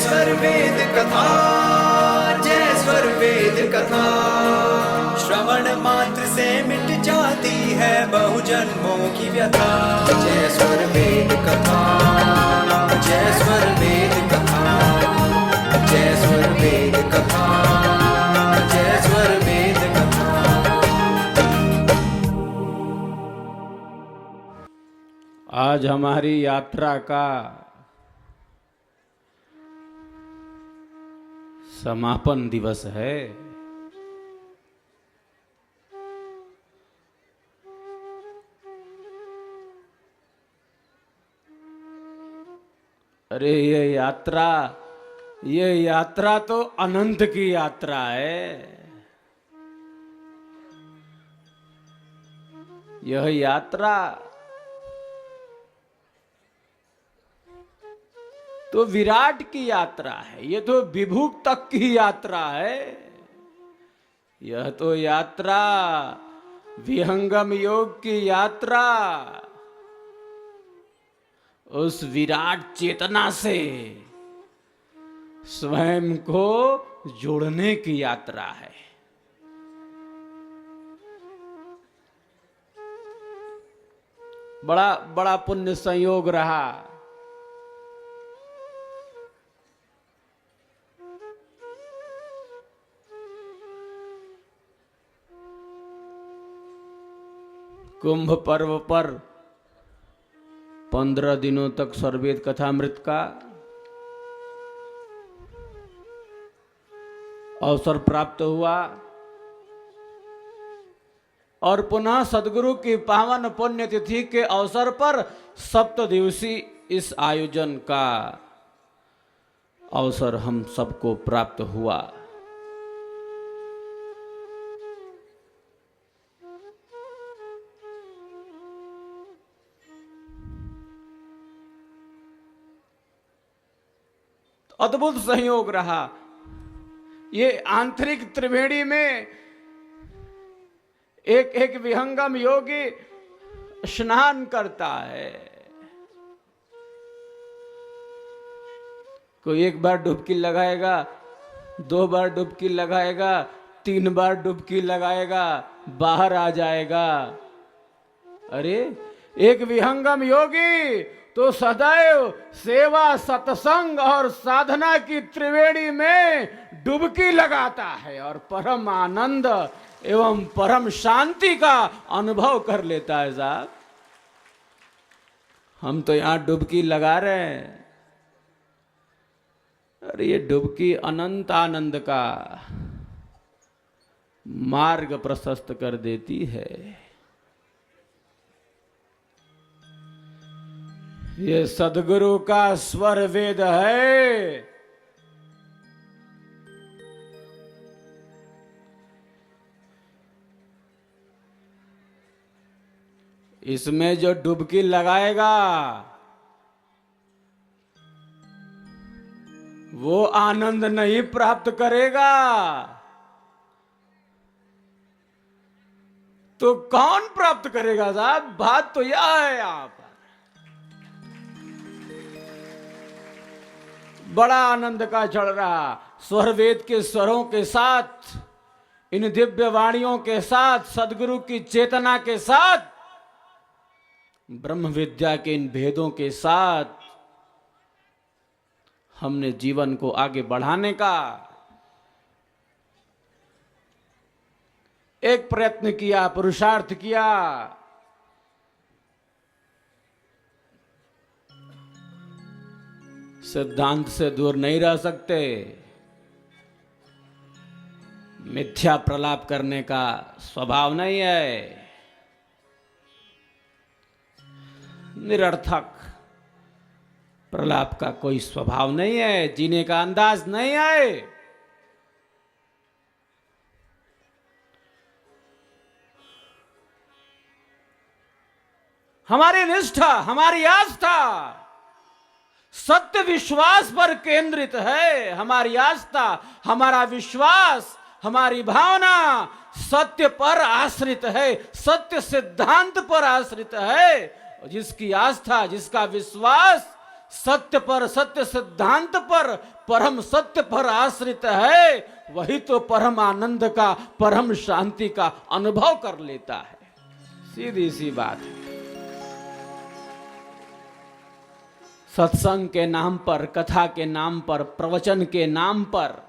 स्वर वेद कथा, जय स्वर वेद कथा। श्रवण मात्र से मिट जाती है बहु जन्मों की व्यथा। जय स्वर वेद कथा, जय स्वर वेद कथा, जय स्वर वेद कथा, जय स्वर वेद कथा। आज हमारी यात्रा का समापन दिवस है। अरे ये यात्रा तो अनंत की यात्रा है। यह यात्रा तो विराट की यात्रा है, ये तो विभू तक की यात्रा है। यह तो यात्रा विहंगम योग की यात्रा उस विराट चेतना से स्वयं को जोड़ने की यात्रा है। बड़ा बड़ा पुण्य संयोग रहा। कुंभ पर्व पर 15 दिनों तक सर्ववेद कथामृत का अवसर प्राप्त हुआ और पुनः सदगुरु की पावन पुण्यतिथि के अवसर पर 7 दिवसीय इस आयोजन का अवसर हम सबको प्राप्त हुआ। अद्भुत संयोग रहा। ये आंतरिक त्रिवेणी में एक एक विहंगम योगी स्नान करता है। कोई एक बार डुबकी लगाएगा, 2 बार डुबकी लगाएगा, 3 बार डुबकी लगाएगा, बाहर आ जाएगा। अरे एक विहंगम योगी तो सदैव सेवा, सत्संग और साधना की त्रिवेणी में डुबकी लगाता है और परम आनंद एवं परम शांति का अनुभव कर लेता है। साहब, हम तो यहां डुबकी लगा रहे हैं और ये डुबकी अनंत आनंद का मार्ग प्रशस्त कर देती है। ये सदगुरु का स्वर वेद है। इसमें जो डुबकी लगाएगा वो आनंद नहीं प्राप्त करेगा तो कौन प्राप्त करेगा? साहब, बात तो यह है। यहां पर बड़ा आनंद का चढ़ रहा। स्वर वेद के स्वरों के साथ, इन दिव्य वाणियों के साथ, सदगुरु की चेतना के साथ, ब्रह्म विद्या के इन भेदों के साथ हमने जीवन को आगे बढ़ाने का एक प्रयत्न किया, पुरुषार्थ किया। सिद्धांत से दूर नहीं रह सकते। मिथ्या प्रलाप करने का स्वभाव नहीं है। निरर्थक प्रलाप का कोई स्वभाव नहीं है। जीने का अंदाज नहीं है। हमारी निष्ठा, हमारी आस्था सत्य विश्वास पर केंद्रित है। हमारी आस्था, हमारा विश्वास, हमारी भावना सत्य पर आश्रित है, सत्य सिद्धांत पर आश्रित है। जिसकी आस्था, जिसका विश्वास सत्य पर, सत्य सिद्धांत पर, परम सत्य पर आश्रित है, वही तो परम आनंद का, परम शांति का अनुभव कर लेता है। सीधी सी बात है। सत्संग के नाम पर, कथा के नाम पर, प्रवचन के नाम पर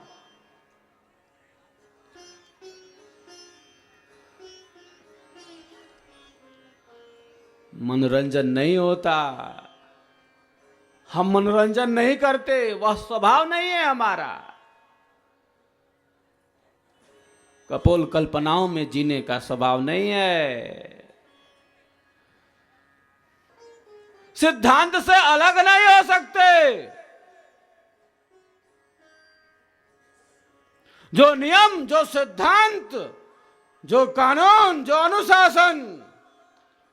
मनोरंजन नहीं होता। हम मनोरंजन नहीं करते, वह स्वभाव नहीं है हमारा। कपोल कल्पनाओं में जीने का स्वभाव नहीं है। सिद्धांत से अलग नहीं हो सकते। जो नियम, जो सिद्धांत, जो कानून, जो अनुशासन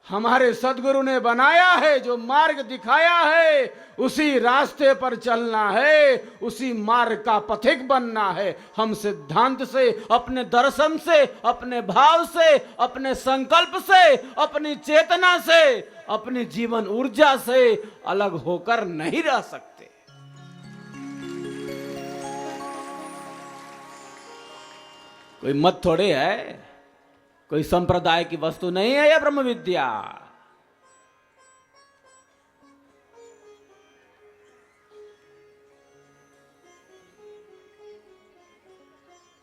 हमारे सदगुरु ने बनाया है, जो मार्ग दिखाया है, उसी रास्ते पर चलना है, उसी मार्ग का पथिक बनना है। हम सिद्धांत से, अपने दर्शन से, अपने भाव से, अपने संकल्प से, अपनी चेतना से, अपनी जीवन ऊर्जा से अलग होकर नहीं रह सकते। कोई मत थोड़े है, कोई संप्रदाय की वस्तु नहीं है यह ब्रह्म विद्या।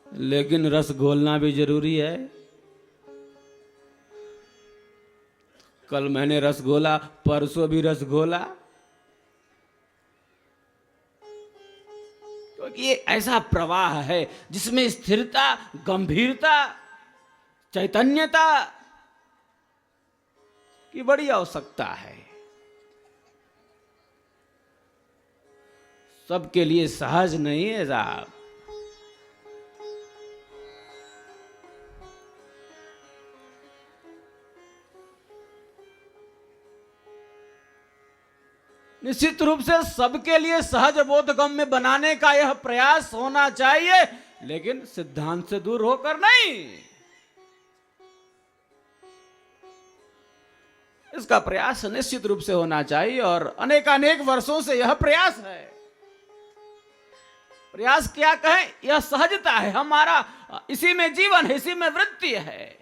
लेकिन रस घोलना भी जरूरी है। कल मैंने रस घोला, परसों भी रस घोला, क्योंकि ये ऐसा प्रवाह है जिसमें स्थिरता, गंभीरता, चैतन्यता की बड़ी आवश्यकता है। सबके लिए सहज नहीं है साहब। निश्चित रूप से सबके लिए सहज बोधगम्य बनाने का यह प्रयास होना चाहिए, लेकिन सिद्धांत से दूर होकर नहीं। इसका प्रयास निश्चित रूप से होना चाहिए और अनेकानेक वर्षों से यह प्रयास है। प्रयास क्या कहें, यह सहजता है हमारा, इसी में जीवन है, इसी में वृत्ति है।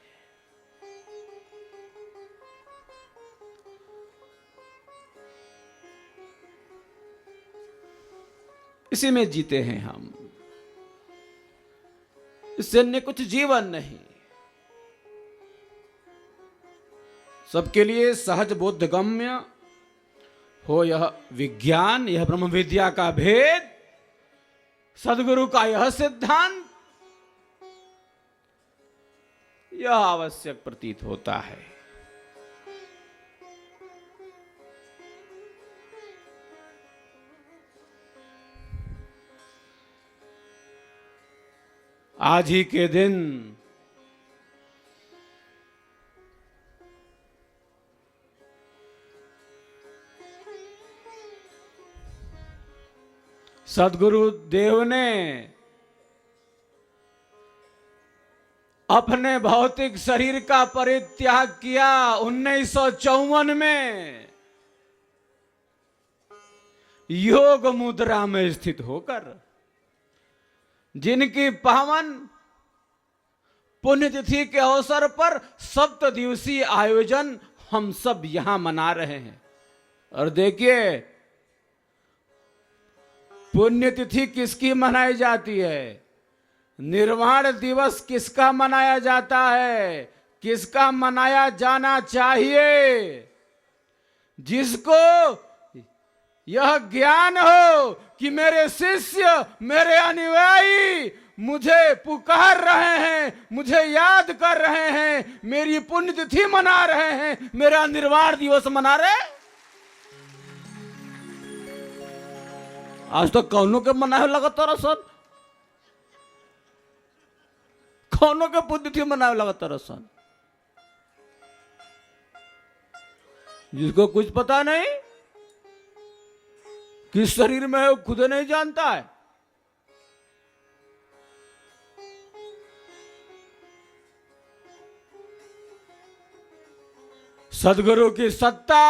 इसी में जीते हैं हम, इससे अन्य कुछ जीवन नहीं। सबके लिए सहज बोधगम्य हो यह विज्ञान, यह ब्रह्म विद्या का भेद, सदगुरु का यह सिद्धांत, यह आवश्यक प्रतीत होता है। आज ही के दिन सदगुरु देव ने अपने भौतिक शरीर का परित्याग किया 1954 में, योग मुद्रा में स्थित होकर। जिनकी पावन पुण्यतिथि के अवसर पर 7 दिवसीय आयोजन हम सब यहां मना रहे हैं। और देखिए, पुण्यतिथि किसकी मनाई जाती है, निर्वाण दिवस किसका मनाया जाता है, किसका मनाया जाना चाहिए? जिसको यह ज्ञान हो कि मेरे शिष्य, मेरे अनुयायी मुझे पुकार रहे हैं, मुझे याद कर रहे हैं, मेरी पुण्यतिथि मना रहे हैं, मेरा निर्वाण दिवस मना रहे हैं। आज तो कौनों के मनाए लगातार सन, कौनों के पुण्यतिथि मनाए लगातार सन, जिसको कुछ पता नहीं, किस शरीर में है वो खुद नहीं जानता है। सदगुरु की सत्ता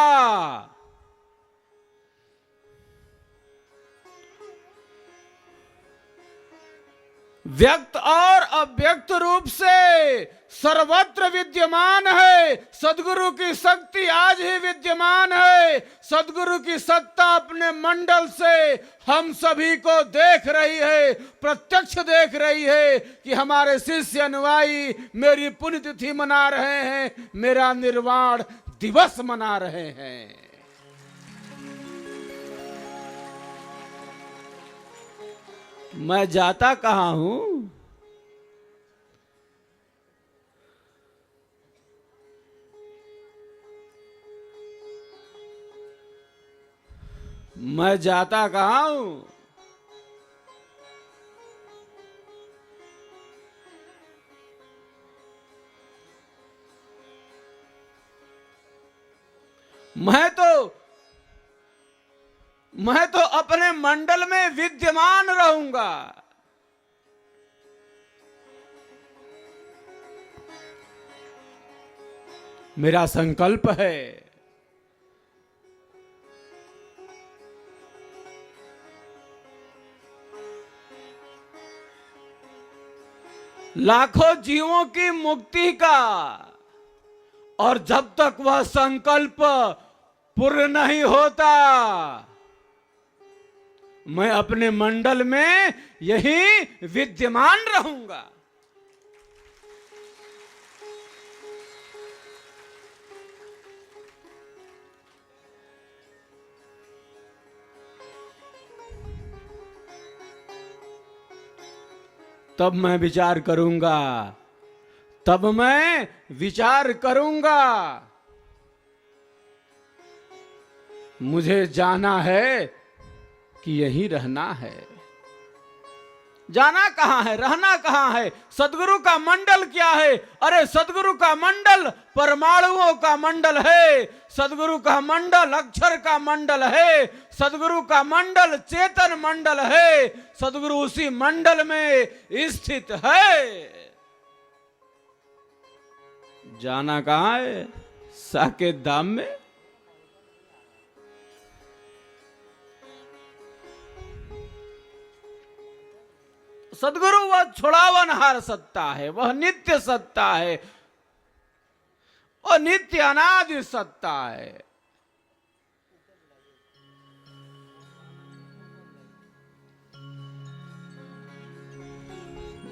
व्यक्त और अव्यक्त रूप से सर्वत्र विद्यमान है। सदगुरु की शक्ति आज ही विद्यमान है। सदगुरु की सत्ता अपने मंडल से हम सभी को देख रही है, प्रत्यक्ष देख रही है कि हमारे शिष्य अनुयायी मेरी पुण्यतिथि मना रहे हैं, मेरा निर्वाण दिवस मना रहे हैं। मैं जाता कहां हूं? मैं जाता कहां हूं? मैं तो अपने मंडल में विद्यमान रहूंगा। मेरा संकल्प है लाखों जीवों की मुक्ति का, और जब तक वह संकल्प पूर्ण नहीं होता मैं अपने मंडल में यही विद्यमान रहूंगा। तब मैं विचार करूंगा, तब मैं विचार करूंगा। मुझे जाना है कि यहीं रहना है। जाना कहां है, रहना कहां है? सदगुरु का मंडल क्या है? अरे सदगुरु का मंडल परमाणुओं का मंडल है। सदगुरु का मंडल अक्षर का मंडल है। सदगुरु का मंडल चेतन मंडल है। सदगुरु उसी मंडल में स्थित है। जाना कहां है? साकेत धाम में। सदगुरु वह छुड़ावनहार सत्ता है, वह नित्य सत्ता है, वह नित्य अनादि सत्ता है।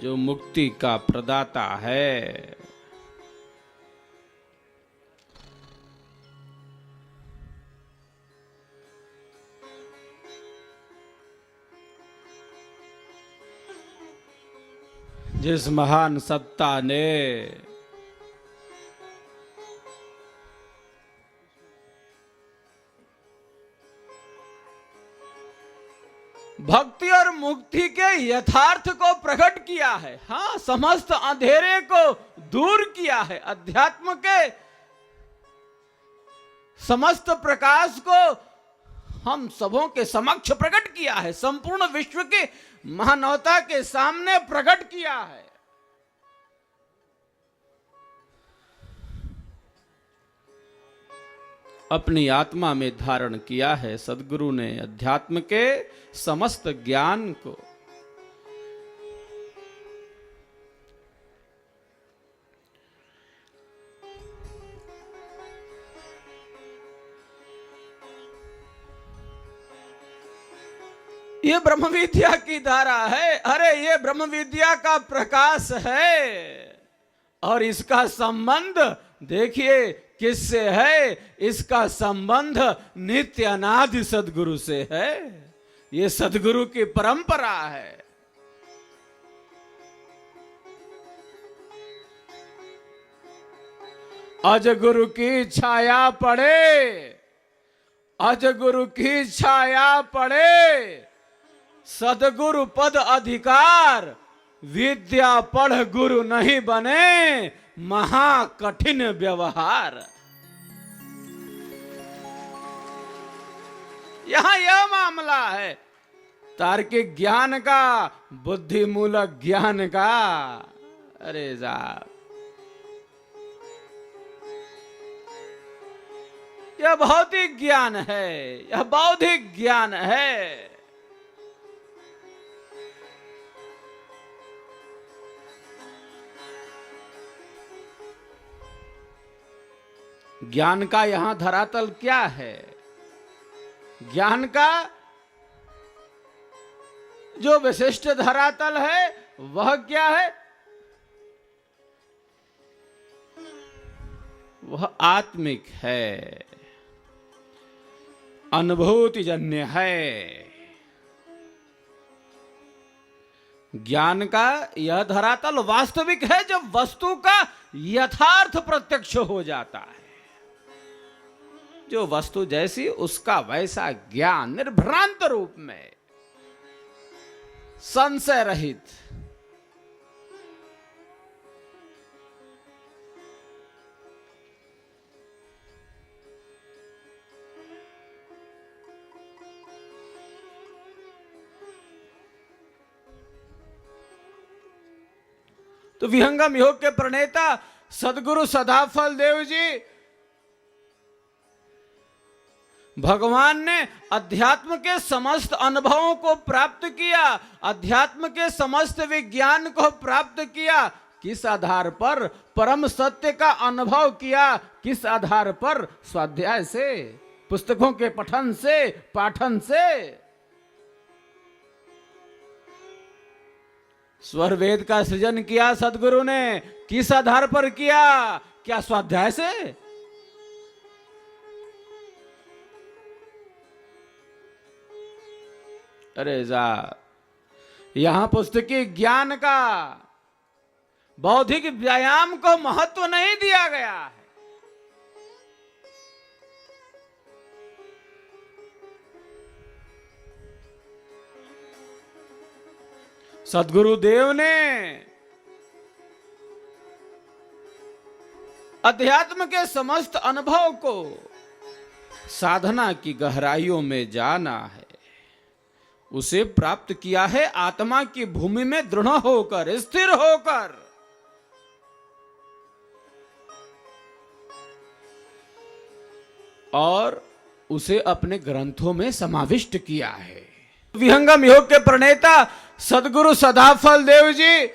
जो मुक्ति का प्रदाता है। जिस महान सत्ता ने भक्ति और मुक्ति के यथार्थ को प्रकट किया है। हाँ, समस्त अंधेरे को दूर किया है। अध्यात्म के समस्त प्रकाश को हम सबों के समक्ष प्रकट किया है। संपूर्ण विश्व की मानवता के सामने प्रकट किया है। अपनी आत्मा में धारण किया है सदगुरु ने अध्यात्म के समस्त ज्ञान को। ये ब्रह्म विद्या की धारा है। अरे ये ब्रह्म विद्या का प्रकाश है। और इसका संबंध देखिए किससे है? इसका संबंध नित्य अनादि सदगुरु से है। ये सदगुरु की परंपरा है। अजगुरु की छाया पड़े, अजगुरु की छाया पड़े, सदगुरु पद अधिकार, विद्या पढ़ गुरु नहीं बने, महा कठिन व्यवहार। यहां यह मामला है तार्किक ज्ञान का, बुद्धिमूलक ज्ञान का। अरे साहब, यह भौतिक ज्ञान है, यह बौद्धिक ज्ञान है। ज्ञान का यहां धरातल क्या है? ज्ञान का जो विशिष्ट धरातल है वह क्या है? वह आत्मिक है, अनुभूतिजन्य है। ज्ञान का यह धरातल वास्तविक है जब वस्तु का यथार्थ प्रत्यक्ष हो जाता है। जो वस्तु जैसी उसका वैसा ज्ञान निर्भ्रांत रूप में, संशय रहित। तो विहंगम योग के प्रणेता सदगुरु सदाफल देव जी, भगवान ने अध्यात्म के समस्त अनुभवों को प्राप्त किया, अध्यात्म के समस्त विज्ञान को प्राप्त किया। किस आधार पर? परम सत्य का अनुभव किया। किस आधार पर? स्वाध्याय से, पुस्तकों के पठन से, पाठन से। स्वर वेद का सृजन किया सदगुरु ने। किस आधार पर किया? क्या स्वाध्याय से? अरे जा, यहां पुस्तकीय ज्ञान का, बौद्धिक व्यायाम को महत्व नहीं दिया गया है। सदगुरुदेव ने अध्यात्म के समस्त अनुभव को साधना की गहराइयों में जाना है, उसे प्राप्त किया है आत्मा की भूमि में दृढ़ होकर, स्थिर होकर। और उसे अपने ग्रंथों में समाविष्ट किया है। विहंगम योग के प्रणेता सदगुरु सदाफल देव जी,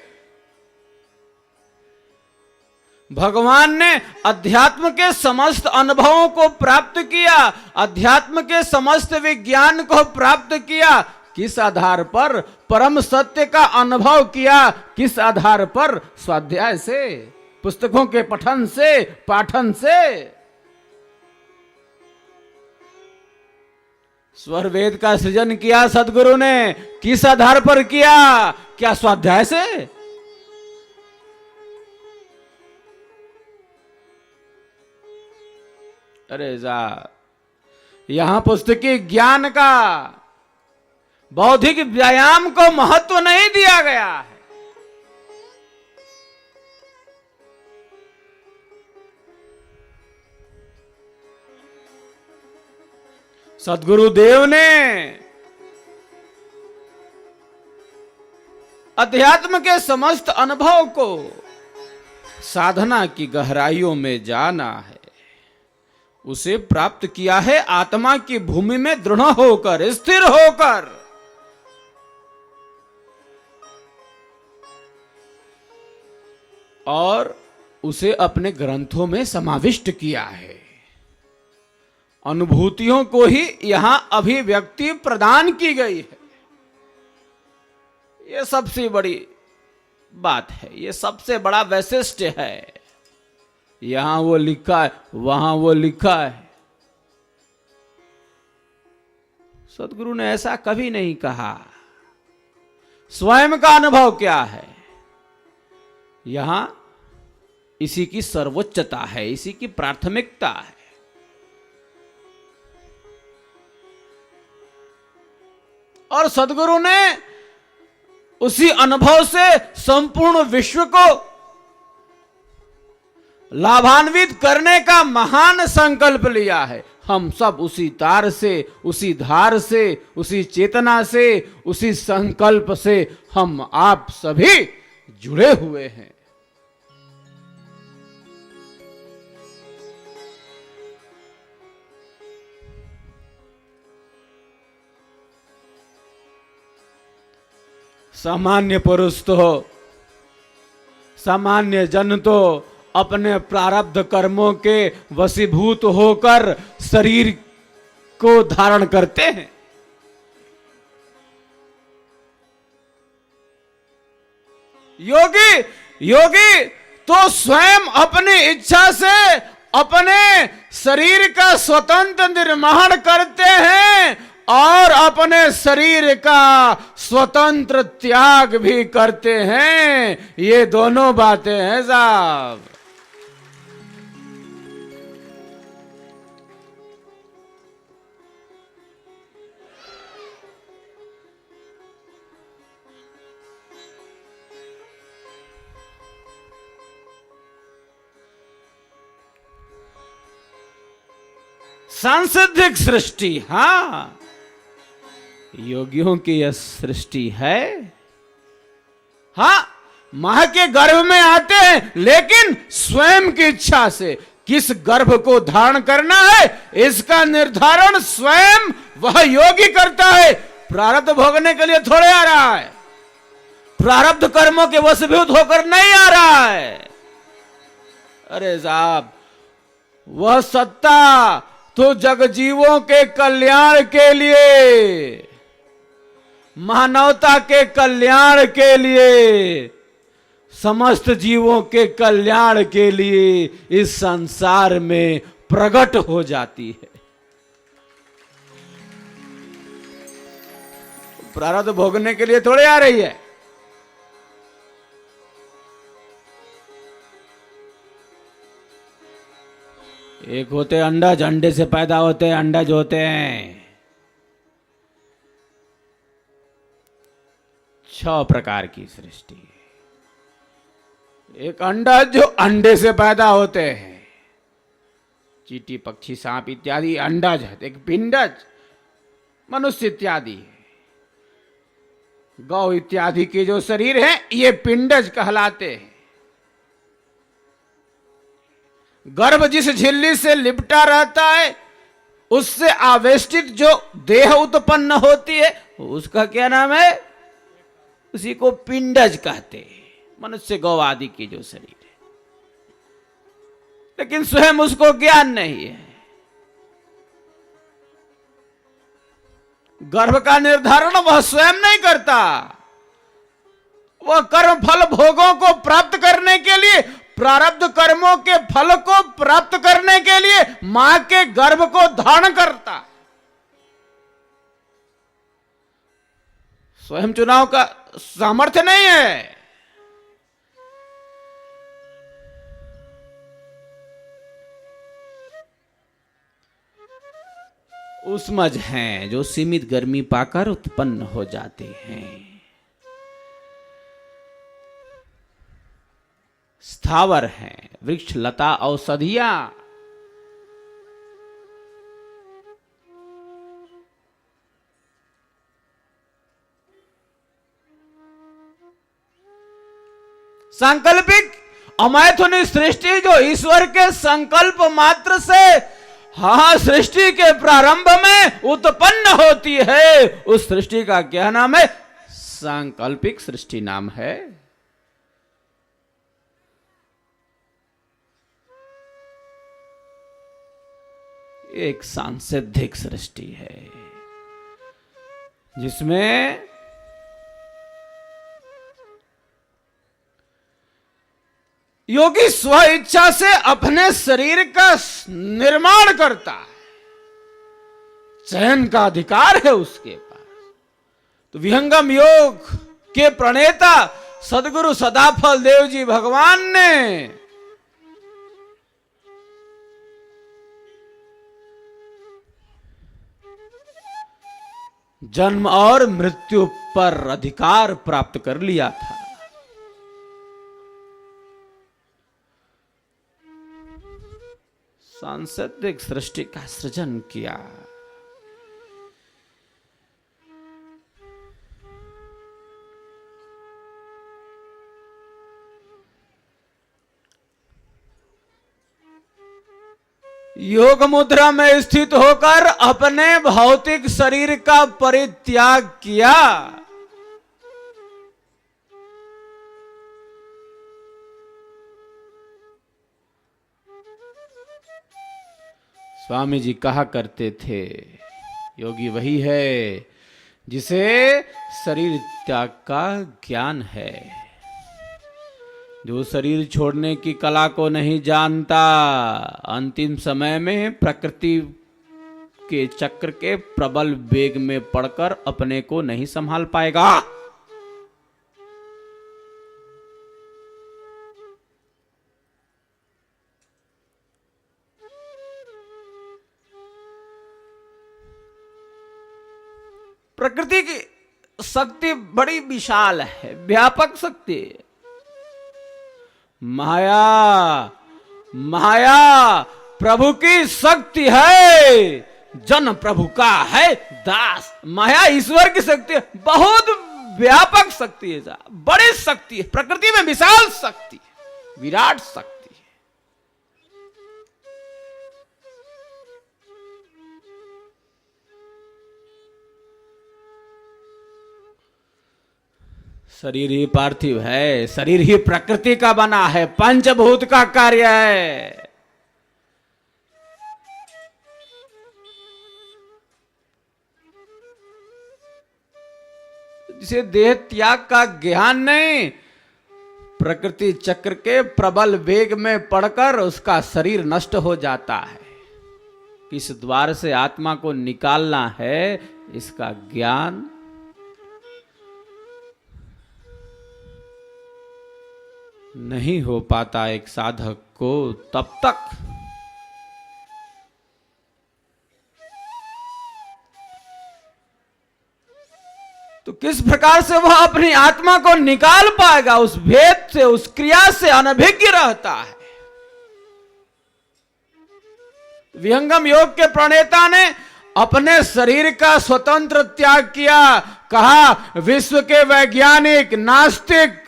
भगवान ने अध्यात्म के समस्त अनुभवों को प्राप्त किया, अध्यात्म के समस्त विज्ञान को प्राप्त किया। किस आधार पर? परम सत्य का अनुभव किया। किस आधार पर? स्वाध्याय से, पुस्तकों के पठन से, पाठन से। स्वर वेद का सृजन किया सदगुरु ने। किस आधार पर किया? क्या स्वाध्याय से? अरे जा, यहां पुस्तकीय ज्ञान का, बौद्धिक व्यायाम को महत्व नहीं दिया गया है। सदगुरुदेव ने अध्यात्म के समस्त अनुभव को साधना की गहराइयों में जाना है, उसे प्राप्त किया है आत्मा की भूमि में दृढ़ होकर, स्थिर होकर। और उसे अपने ग्रंथों में समाविष्ट किया है। अनुभूतियों को ही यहां अभिव्यक्ति प्रदान की गई है। यह सबसे बड़ी बात है, यह सबसे बड़ा वैशिष्ट है। यहां वो लिखा है, वहां वो लिखा है। सदगुरु ने ऐसा कभी नहीं कहा। स्वयं का अनुभव क्या है? यहां इसी की सर्वोच्चता है, इसी की प्राथमिकता है। और सदगुरु ने उसी अनुभव से संपूर्ण विश्व को लाभान्वित करने का महान संकल्प लिया है। हम सब उसी तार से, उसी धार से, उसी चेतना से, उसी संकल्प से हम आप सभी जुड़े हुए हैं। सामान्य पुरुष तो, सामान्य जन तो अपने प्रारब्ध कर्मों के वशीभूत होकर शरीर को धारण करते हैं। योगी तो स्वयं अपनी इच्छा से अपने शरीर का स्वतंत्र निर्माण करते हैं और अपने शरीर का स्वतंत्र त्याग भी करते हैं। ये दोनों बातें हैं साहब। सांसिधिक सृष्टि, हां, योगियों की यह सृष्टि है। हां, मां के गर्भ में आते हैं लेकिन स्वयं की इच्छा से। किस गर्भ को धारण करना है इसका निर्धारण स्वयं वह योगी करता है। प्रारब्ध भोगने के लिए थोड़े आ रहा है, प्रारब्ध कर्मों के वशीभूत होकर नहीं आ रहा है। अरे साहब, वह सत्ता तो जगजीवों के कल्याण के लिए, मानवता के कल्याण के लिए, समस्त जीवों के कल्याण के लिए इस संसार में प्रकट हो जाती है। प्रारब्ध भोगने के लिए थोड़े आ रही है। एक होते अंडज, अंडे से पैदा होते हैं अंडज होते हैं। 6 प्रकार की सृष्टि है। एक अंडज जो अंडे से पैदा होते हैं, चींटी, पक्षी, सांप इत्यादि अंडज है। एक पिंडज, मनुष्य इत्यादि है। गौ इत्यादि के जो शरीर है ये पिंडज कहलाते हैं। गर्भ जिस झिल्ली से लिपटा रहता है उससे आवेष्टित जो देह उत्पन्न होती है उसका क्या नाम है? उसी को पिंडज कहते हैं। मनुष्य, गौ आदि की जो शरीर है, लेकिन स्वयं उसको ज्ञान नहीं है। गर्भ का निर्धारण वह स्वयं नहीं करता। वह कर्म फल भोगों को प्राप्त करने के लिए, प्रारब्ध कर्मों के फल को प्राप्त करने के लिए मां के गर्भ को धारण करता। स्वयं चुनाव का सामर्थ्य नहीं है। ऊष्मज हैं जो सीमित गर्मी पाकर उत्पन्न हो जाते हैं। स्थावर हैं, वृक्ष, लता, औषधियां। सांकल्पिक अमैथुनी सृष्टि जो ईश्वर के संकल्प मात्र से, हाँ, सृष्टि के प्रारंभ में उत्पन्न होती है, उस सृष्टि का क्या नाम है? सांकल्पिक सृष्टि नाम है। एक सांसिधिक सृष्टि है जिसमें योगी स्व इच्छा से अपने शरीर का निर्माण करता है। चयन का अधिकार है उसके पास। तो विहंगम योग के प्रणेता सदगुरु सदाफल देव जी भगवान ने जन्म और मृत्यु पर अधिकार प्राप्त कर लिया था। सांसिधिक सृष्टि का सृजन किया। योग मुद्रा में स्थित होकर अपने भौतिक शरीर का परित्याग किया। स्वामी जी कहा करते थे, योगी वही है जिसे शरीर त्याग का ज्ञान है, जो शरीर छोड़ने की कला को नहीं जानता, अंतिम समय में प्रकृति के चक्र के प्रबल वेग में पड़कर अपने को नहीं संभाल पाएगा। प्रकृति की शक्ति बड़ी विशाल है, व्यापक शक्ति है। माया प्रभु की शक्ति है, जन प्रभु का है दास। माया ईश्वर की शक्ति है, बहुत व्यापक शक्ति है, बड़ी शक्ति है। प्रकृति में विशाल शक्ति है, विराट शक्ति। शरीर ही पार्थिव है, शरीर ही प्रकृति का बना है, पंचभूत का कार्य है। जिसे देह त्याग का ज्ञान नहीं, प्रकृति चक्र के प्रबल वेग में पड़कर उसका शरीर नष्ट हो जाता है। किस द्वार से आत्मा को निकालना है, इसका ज्ञान नहीं हो पाता एक साधक को तब तक। तो किस प्रकार से वह अपनी आत्मा को निकाल पाएगा, उस भेद से, उस क्रिया से अनभिज्ञ रहता है। विहंगम योग के प्रणेता ने अपने शरीर का स्वतंत्र त्याग किया। कहा, विश्व के वैज्ञानिक नास्तिक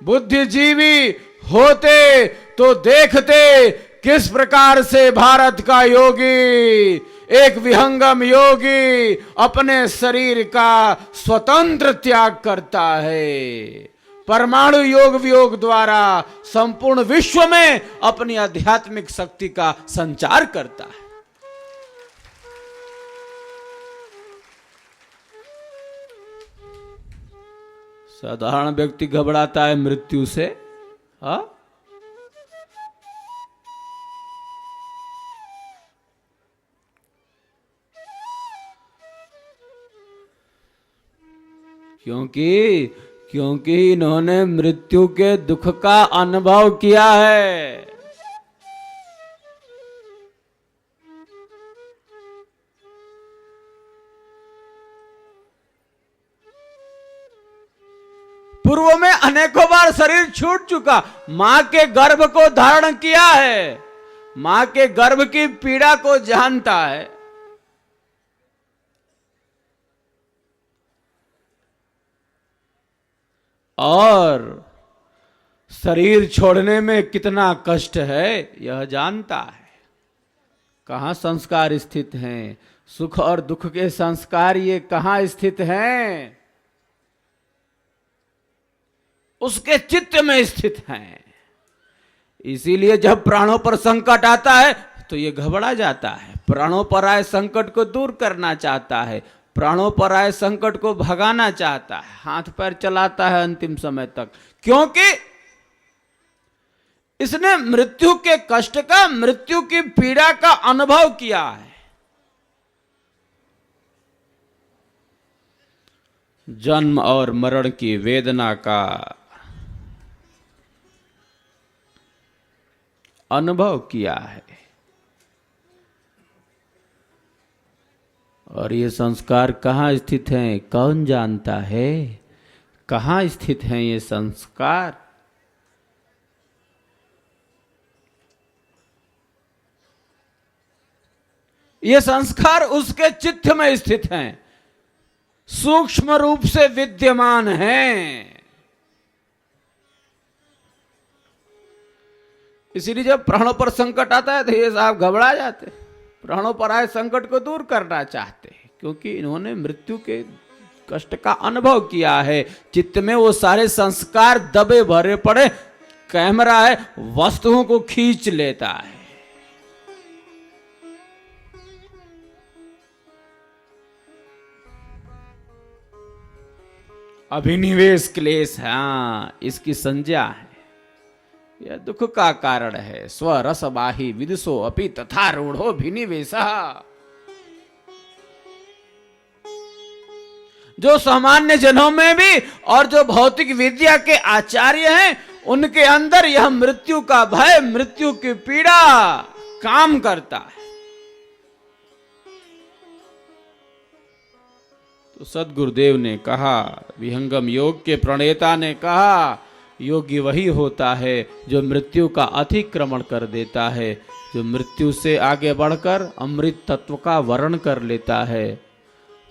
बुद्धिजीवी होते तो देखते किस प्रकार से भारत का योगी, एक विहंगम योगी, अपने शरीर का स्वतंत्र त्याग करता है। परमाणु योग वियोग द्वारा संपूर्ण विश्व में अपनी आध्यात्मिक शक्ति का संचार करता है। साधारण व्यक्ति घबराता है मृत्यु से, हा? क्योंकि इन्होंने मृत्यु के दुख का अनुभव किया है। पूर्व में अनेकों बार शरीर छूट चुका, मां के गर्भ को धारण किया है, मां के गर्भ की पीड़ा को जानता है। और शरीर छोड़ने में कितना कष्ट है यह जानता है। कहां संस्कार स्थित हैं, सुख और दुख के संस्कार ये कहां स्थित हैं, उसके चित्त में स्थित हैं। इसीलिए जब प्राणों पर संकट आता है तो ये घबरा जाता है, प्राणों पर आए संकट को दूर करना चाहता है, प्राणों पर आए संकट को भगाना चाहता है, हाथ पैर चलाता है अंतिम समय तक, क्योंकि इसने मृत्यु के कष्ट का, मृत्यु की पीड़ा का अनुभव किया है। जन्म और मरण की वेदना का अनुभव किया है। और ये संस्कार कहाँ स्थित हैं, कौन जानता है? कहाँ स्थित हैं ये संस्कार? ये संस्कार उसके चित्त में स्थित हैं, सूक्ष्म रूप से विद्यमान हैं। इसीलिए जब प्राणों पर संकट आता है तो ये साहब घबरा जाते, प्राणों पर आए संकट को दूर करना चाहते हैं, क्योंकि इन्होंने मृत्यु के कष्ट का अनुभव किया है। चित्त में वो सारे संस्कार दबे भरे पड़े, कैमरा है, वस्तुओं को खींच लेता है। अभिनिवेश क्लेश, हाँ इसकी संज्ञा है। यह दुख का कारण है। स्वरस बाही विदुषो अपि तथा रूढ़ो भिनिवेशः। जो सामान्य जनों में भी और जो भौतिक विद्या के आचार्य हैं उनके अंदर यह मृत्यु का भय, मृत्यु की पीड़ा काम करता है। तो सद्गुरुदेव ने कहा, विहंगम योग के प्रणेता ने कहा, योगी वही होता है जो मृत्यु का अतिक्रमण कर देता है, जो मृत्यु से आगे बढ़कर अमृत तत्व का वर्ण कर लेता है,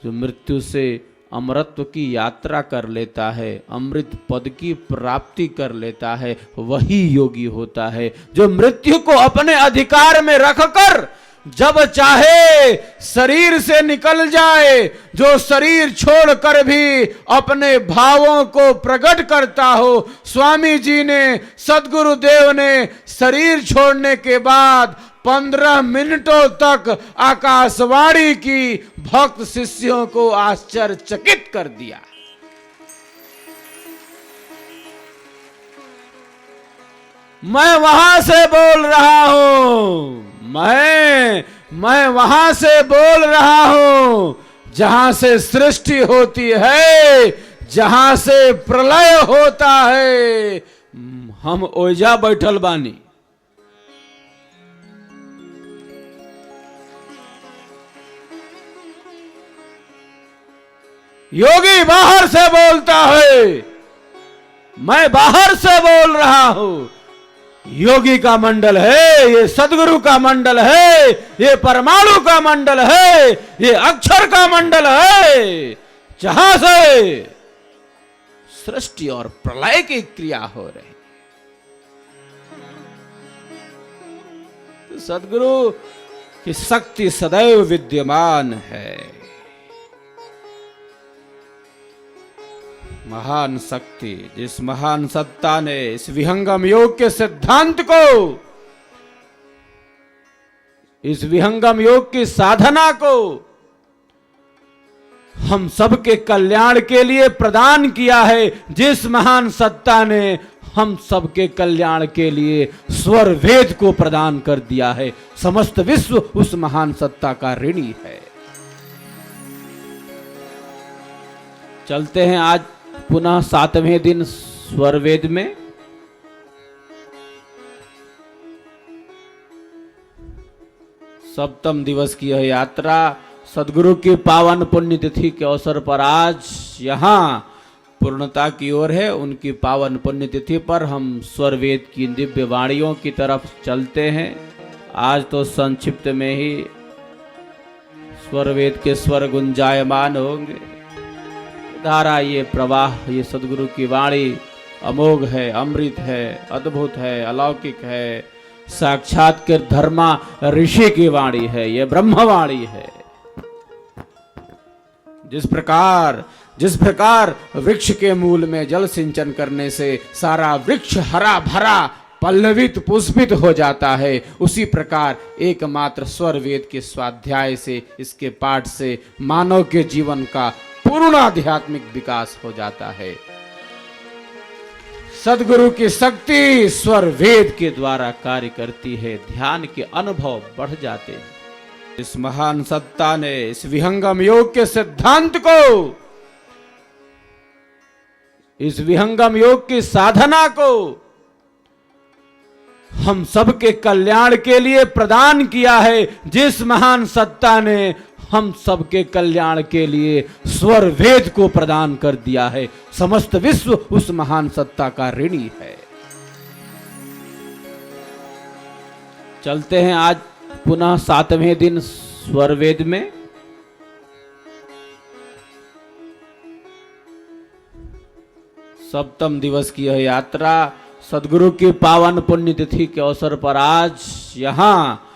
जो मृत्यु से अमरत्व की यात्रा कर लेता है, अमृत पद की प्राप्ति कर लेता है, वही योगी होता है। जो मृत्यु को अपने अधिकार में रखकर जब चाहे शरीर से निकल जाए, जो शरीर छोड़कर भी अपने भावों को प्रकट करता हो। स्वामी जी ने, सद्गुरुदेव ने शरीर छोड़ने के बाद 15 मिनटों तक आकाशवाणी की, भक्त शिष्यों को आश्चर्यचकित कर दिया। मैं वहां से बोल रहा हूं, मैं वहां से बोल रहा हूं जहां से सृष्टि होती है, जहां से प्रलय होता है। हम ओइजा बैठल बानी। योगी बाहर से बोलता है, मैं बाहर से बोल रहा हूं। योगी का मंडल है, ये सदगुरु का मंडल है, ये परमाणु का मंडल है, ये अक्षर का मंडल है, जहां से सृष्टि और प्रलय की क्रिया हो रही। तो सदगुरु की शक्ति सदैव विद्यमान है। महान शक्ति, जिस महान सत्ता ने इस विहंगम योग के सिद्धांत को, इस विहंगम योग की साधना को हम सबके कल्याण के लिए प्रदान किया है, जिस महान सत्ता ने हम सबके कल्याण के लिए स्वर वेद को प्रदान कर दिया है, समस्त विश्व उस महान सत्ता का ऋणी है। चलते हैं आज पुनः 7वें दिन स्वरवेद में। सप्तम दिवस की यह यात्रा सदगुरु की पावन पुण्यतिथि के अवसर पर आज यहाँ पूर्णता की ओर है। उनकी पावन पुण्यतिथि पर हम स्वरवेद की दिव्य वाणियों की तरफ चलते हैं। आज तो संक्षिप्त में ही स्वरवेद के स्वर गुंजायमान होंगे। धारा, ये प्रवाह, ये सदगुरु की वाणी अमोघ है, अमृत है, अद्भुत है, अलौकिक है, साक्षात के धर्मा ऋषि की वाणी है, ये ब्रह्मवाणी है। जिस प्रकार वृक्ष के मूल में जल सिंचन करने से सारा वृक्ष हरा भरा पल्लवित पुष्पित हो जाता है, उसी प्रकार एकमात्र स्वर वेद के स्वाध्याय से, इसके पाठ से मानव के जीवन का पूर्ण आध्यात्मिक विकास हो जाता है। सदगुरु की शक्ति स्वर वेद के द्वारा कार्य करती है, ध्यान के अनुभव बढ़ जाते हैं। इस महान सत्ता ने इस विहंगम योग के सिद्धांत को, इस विहंगम योग की साधना को हम सबके कल्याण के लिए प्रदान किया है, जिस महान सत्ता ने हम सबके कल्याण के लिए स्वर वेद को प्रदान कर दिया है, समस्त विश्व उस महान सत्ता का ऋणी है। चलते हैं आज पुनः 7वें दिन स्वरवेद में। सप्तम दिवस की यह यात्रा सदगुरु की पावन पुण्यतिथि के अवसर पर आज यहाँ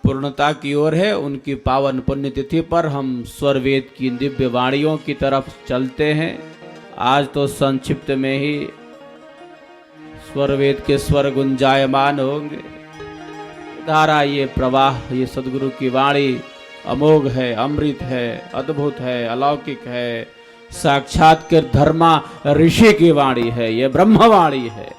पूर्णता की ओर है। उनकी पावन पुण्यतिथि पर हम स्वरवेद की दिव्य वाणियों की तरफ चलते हैं। आज तो संक्षिप्त में ही स्वरवेद के स्वर गुंजायमान होंगे। धारा, ये प्रवाह, ये सदगुरु की वाणी अमोघ है, अमृत है, अद्भुत है, अलौकिक है, साक्षात के धर्मा ऋषि की वाणी है, ये ब्रह्मवाणी है।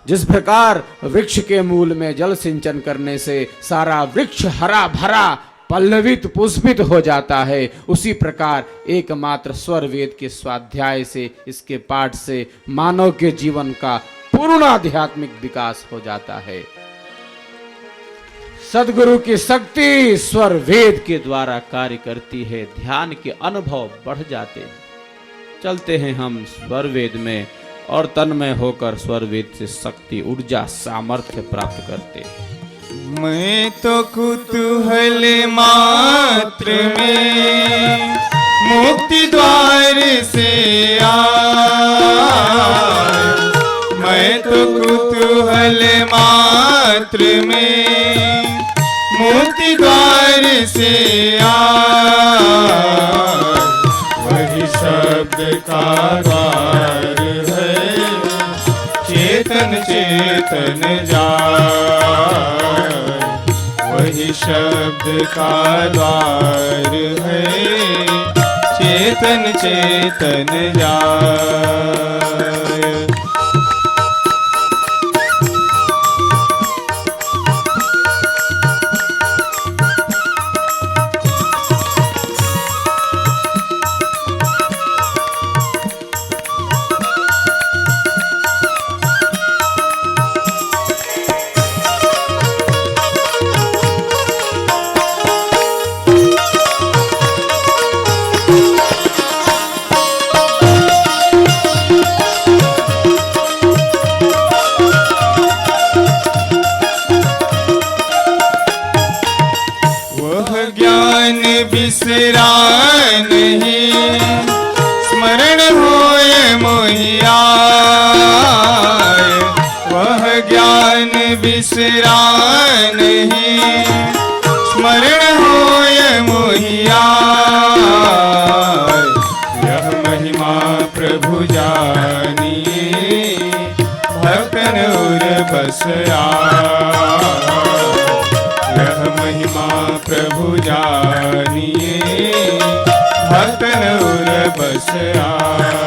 जिस प्रकार वृक्ष के मूल में जल सिंचन करने से सारा वृक्ष हरा भरा पल्लवित पुष्पित हो जाता है, उसी प्रकार एकमात्र स्वर वेद के स्वाध्याय से, इसके पाठ से मानव के जीवन का पूर्ण आध्यात्मिक विकास हो जाता है। सदगुरु की शक्ति स्वर वेद के द्वारा कार्य करती है, ध्यान के अनुभव बढ़ जाते हैं। चलते हैं हम स्वर वेद में और तन्मय होकर स्वर वेद से शक्ति, ऊर्जा, सामर्थ्य प्राप्त करते हैं। मैं तो कुतूहल मात्र में मुक्ति द्वार से आया, मैं तो कुतूहल मात्र में मुक्ति द्वार से आया, वही शब्द का द्वार है चेतन चेतन जाय, वही शब्द का द्वार है चेतन चेतन जाय। बिसरा नहीं स्मरण होए मोहिया, वह ज्ञान बिसरा नहीं स्मरण होए मोहिया, यह महिमा प्रभु जानिए भक्तन उर बस आए, यह महिमा प्रभु जानिए भक्तन उर बस आए।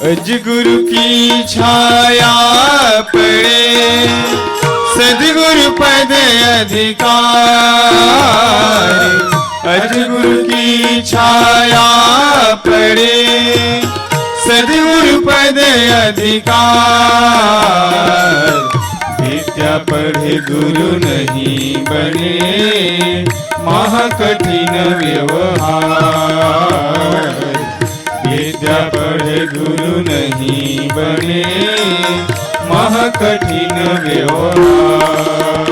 सदगुरु की छाया पड़े सदगुरु पद अधिकार, सदगुरु की छाया पड़े सदगुरु पद अधिकार, विद्या पढ़े गुरु नहीं बने महाकठिन व्यवहार, विद्या पढ़े गुरु नहीं बने महाकठिन व्यवहार।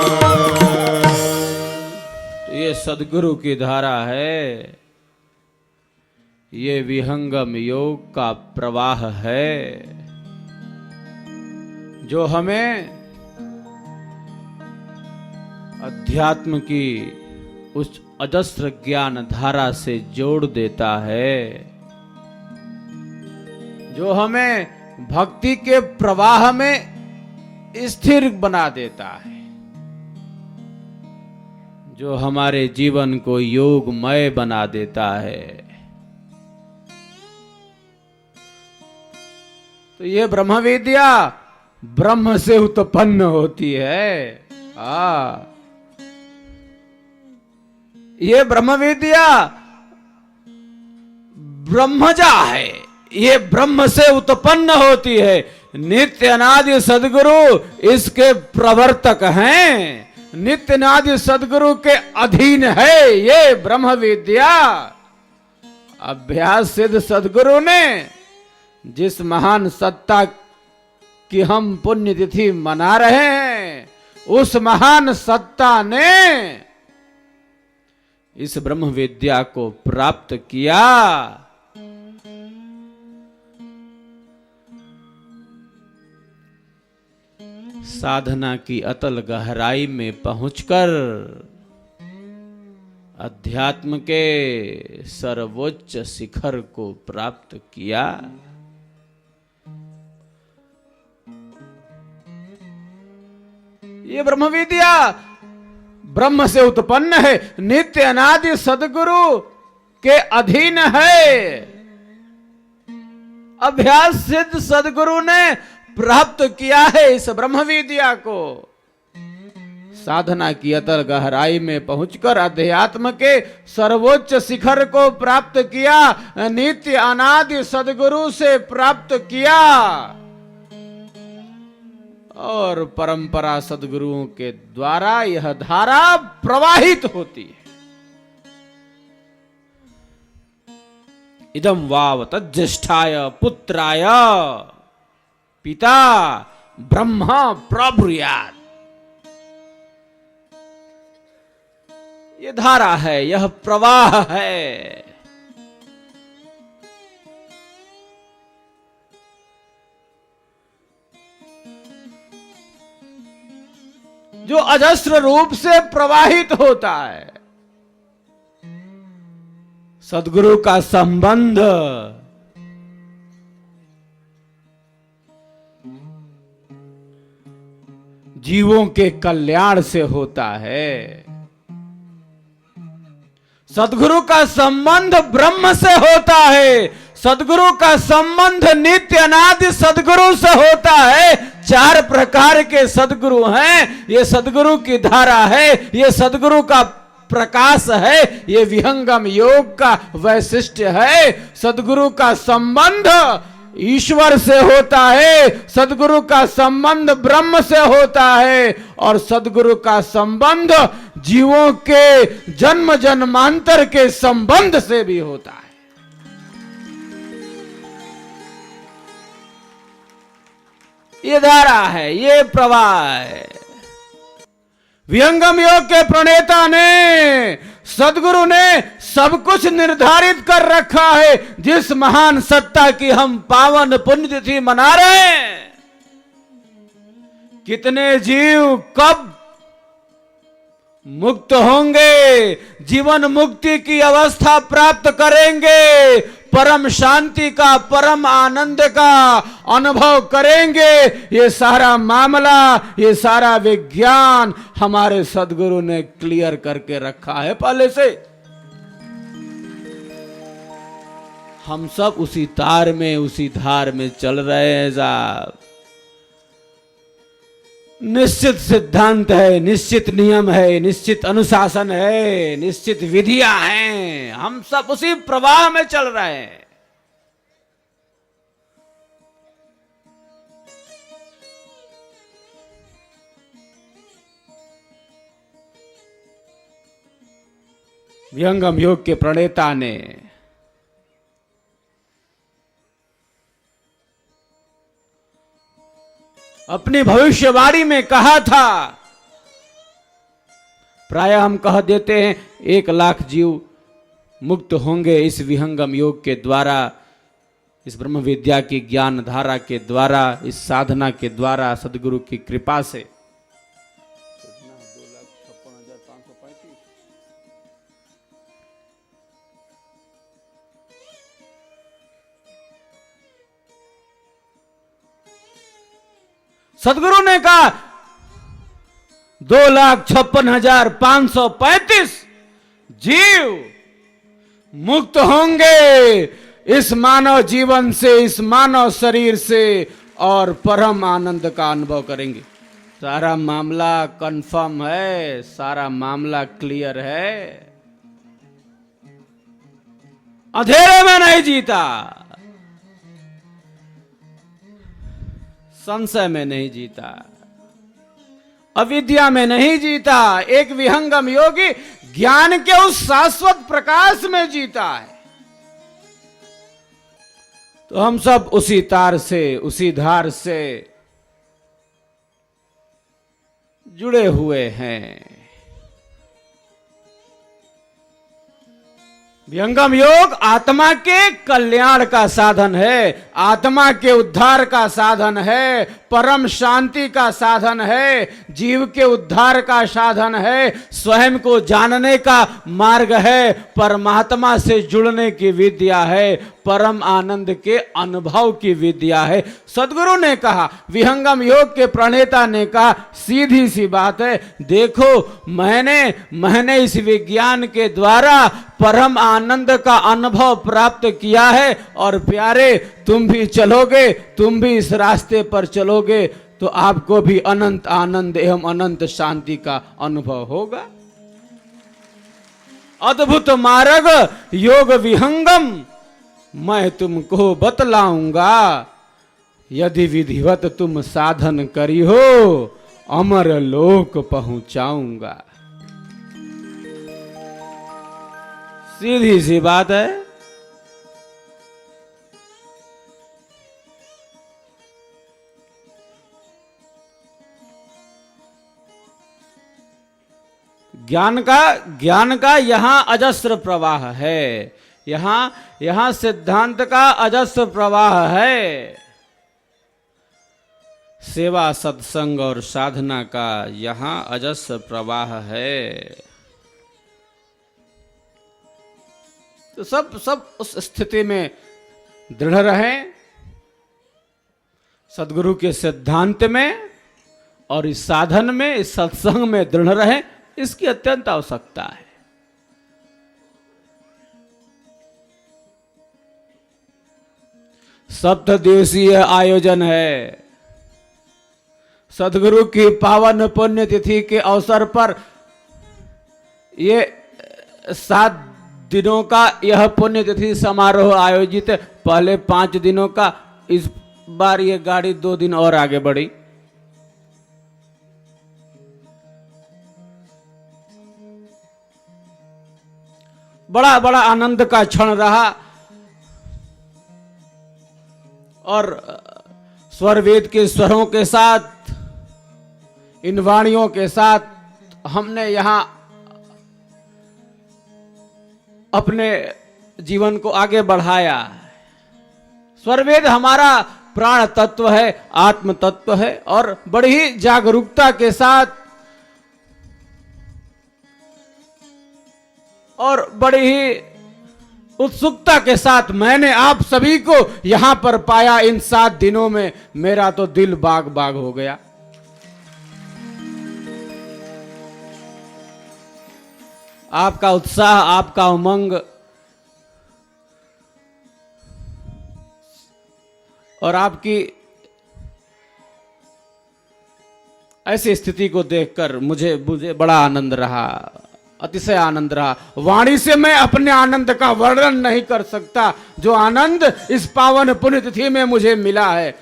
ये सदगुरु की धारा है, ये विहंगम योग का प्रवाह है जो हमें अध्यात्म की उस अजस्र ज्ञान धारा से जोड़ देता है, जो हमें भक्ति के प्रवाह में स्थिर बना देता है, जो हमारे जीवन को योगमय बना देता है। तो ये ब्रह्म विद्या ब्रह्म से उत्पन्न होती है। ये ब्रह्म विद्या ब्रह्मजा है, ये ब्रह्म से उत्पन्न होती है। नित्य अनादि सदगुरु इसके प्रवर्तक हैं, नित्य अनादि सदगुरु के अधीन है ये ब्रह्म विद्या। अभ्यास सिद्ध सदगुरु ने जिस महान सत्ता की हम पुण्यतिथि मना रहे हैं, उस महान सत्ता ने इस ब्रह्म विद्या को प्राप्त किया। साधना की अतल गहराई में पहुंचकर अध्यात्म के सर्वोच्च शिखर को प्राप्त किया। ये ब्रह्म विद्या ब्रह्म से उत्पन्न है, नित्य अनादि सदगुरु के अधीन है। अभ्यास सिद्ध सदगुरु ने प्राप्त किया है इस ब्रह्म विद्या को। साधना की अतल गहराई में पहुंचकर अध्यात्म के सर्वोच्च शिखर को प्राप्त किया, नित्य अनादि सदगुरु से प्राप्त किया और परंपरा सदगुरुओं के द्वारा यह धारा प्रवाहित होती है। इदं वाव तज्ज्येष्ठाय पुत्राय पिता ब्रह्मा प्रब्रूयात्। ये धारा है, यह प्रवाह है। जो अजस्र रूप से प्रवाहित होता है। सद्गुरु का संबंध जीवों के कल्याण से होता है। सद्गुरु का संबंध ब्रह्म से होता है। सद्गुरु का संबंध नित्य अनादि सद्गुरु से होता है। 4 प्रकार के सद्गुरु हैं। ये सद्गुरु की धारा है, ये सद्गुरु का प्रकाश है, ये विहंगम योग का वैशिष्ट्य है। सद्गुरु का संबंध ईश्वर से होता है, सद्गुरु का संबंध ब्रह्म से होता है और सद्गुरु का संबंध जीवों के जन्म जन्मांतर के संबंध से भी होता है। ये धारा है, ये प्रवाह है। विहंगम योग के प्रणेता ने, सद्गुरु ने सब कुछ निर्धारित कर रखा है। जिस महान सत्ता की हम पावन पुण्यतिथि मना रहे हैं, कितने जीव कब मुक्त होंगे, जीवन मुक्ति की अवस्था प्राप्त करेंगे, परम शांति का, परम आनंद का अनुभव करेंगे, ये सारा मामला, ये सारा विज्ञान हमारे सद्गुरु ने क्लियर करके रखा है पहले से। हम सब उसी तार में, उसी धार में चल रहे हैं साहब। निश्चित सिद्धांत है, निश्चित नियम है, निश्चित अनुशासन है, निश्चित विधियां हैं। हम सब उसी प्रवाह में चल रहे हैं। विहंगम योग के प्रणेता ने अपनी भविष्यवाणी में कहा था, प्राय हम कह देते हैं 1 लाख जीव मुक्त होंगे इस विहंगम योग के द्वारा, इस ब्रह्म विद्या की ज्ञान धारा के द्वारा, इस साधना के द्वारा, सदगुरु की कृपा से। सदगुरु ने कहा 2,56,535 जीव मुक्त होंगे इस मानव जीवन से, इस मानव शरीर से, और परम आनंद का अनुभव करेंगे। सारा मामला कंफर्म है, सारा मामला क्लियर है। अंधेरे में नहीं जीता, संशय में नहीं जीता, अविद्या में नहीं जीता। एक विहंगम योगी ज्ञान के उस शाश्वत प्रकाश में जीता है। तो हम सब उसी तार से, उसी धार से जुड़े हुए हैं। विहंगम योग आत्मा के कल्याण का साधन है, आत्मा के उद्धार का साधन है, परम शांति का साधन है, जीव के उद्धार का साधन है, स्वयं को जानने का मार्ग है, परमात्मा से जुड़ने की विद्या है, परम आनंद के अनुभव की विद्या है। सदगुरु ने कहा, विहंगम योग के प्रणेता ने कहा, सीधी सी बात है, देखो मैंने इस विज्ञान के द्वारा परम आनंद का अनुभव प्राप्त किया है, और प्यारे तुम भी चलोगे, तुम भी इस रास्ते पर चलोगे तो आपको भी अनंत आनंद एवं अनंत शांति का अनुभव होगा। अद्भुत मार्ग योग विहंगम मैं तुमको बतलाऊंगा, यदि विधिवत तुम साधन करी हो अमर लोक पहुंचाऊंगा। सीधी सी बात है। ज्ञान का यहां अजस्र प्रवाह है, यहां सिद्धांत का अजस्र प्रवाह है। सेवा सत्संग और साधना का यहां अजस्र प्रवाह है। तो सब उस स्थिति में दृढ़ रहें, सदगुरु के सिद्धांत में और इस साधन में, इस सत्संग में दृढ़ रहें, इसकी अत्यंत आवश्यकता है। सप्त दिवसीय आयोजन है। सदगुरु की पावन पुण्य तिथि के अवसर पर ये 7 दिनों का यह पुण्य तिथि समारोह आयोजित है। पहले 5 दिनों का, इस बार ये गाड़ी 2 दिन और आगे बढ़ी। बड़ा आनंद का क्षण रहा, और स्वर वेद के स्वरों के साथ, इन वाणियों के साथ हमने यहां अपने जीवन को आगे बढ़ाया। स्वरवेद हमारा प्राण तत्व है, आत्म तत्व है, और बड़ी ही जागरूकता के साथ और बड़ी ही उत्सुकता के साथ मैंने आप सभी को यहां पर पाया। इन 7 दिनों में मेरा तो दिल बाग बाग हो गया। आपका उत्साह, आपका उमंग और आपकी ऐसी स्थिति को देखकर मुझे बड़ा आनंद रहा, अतिशय आनंद रहा। वाणी से मैं अपने आनंद का वर्णन नहीं कर सकता, जो आनंद इस पावन पुण्य तिथि में मुझे मिला है।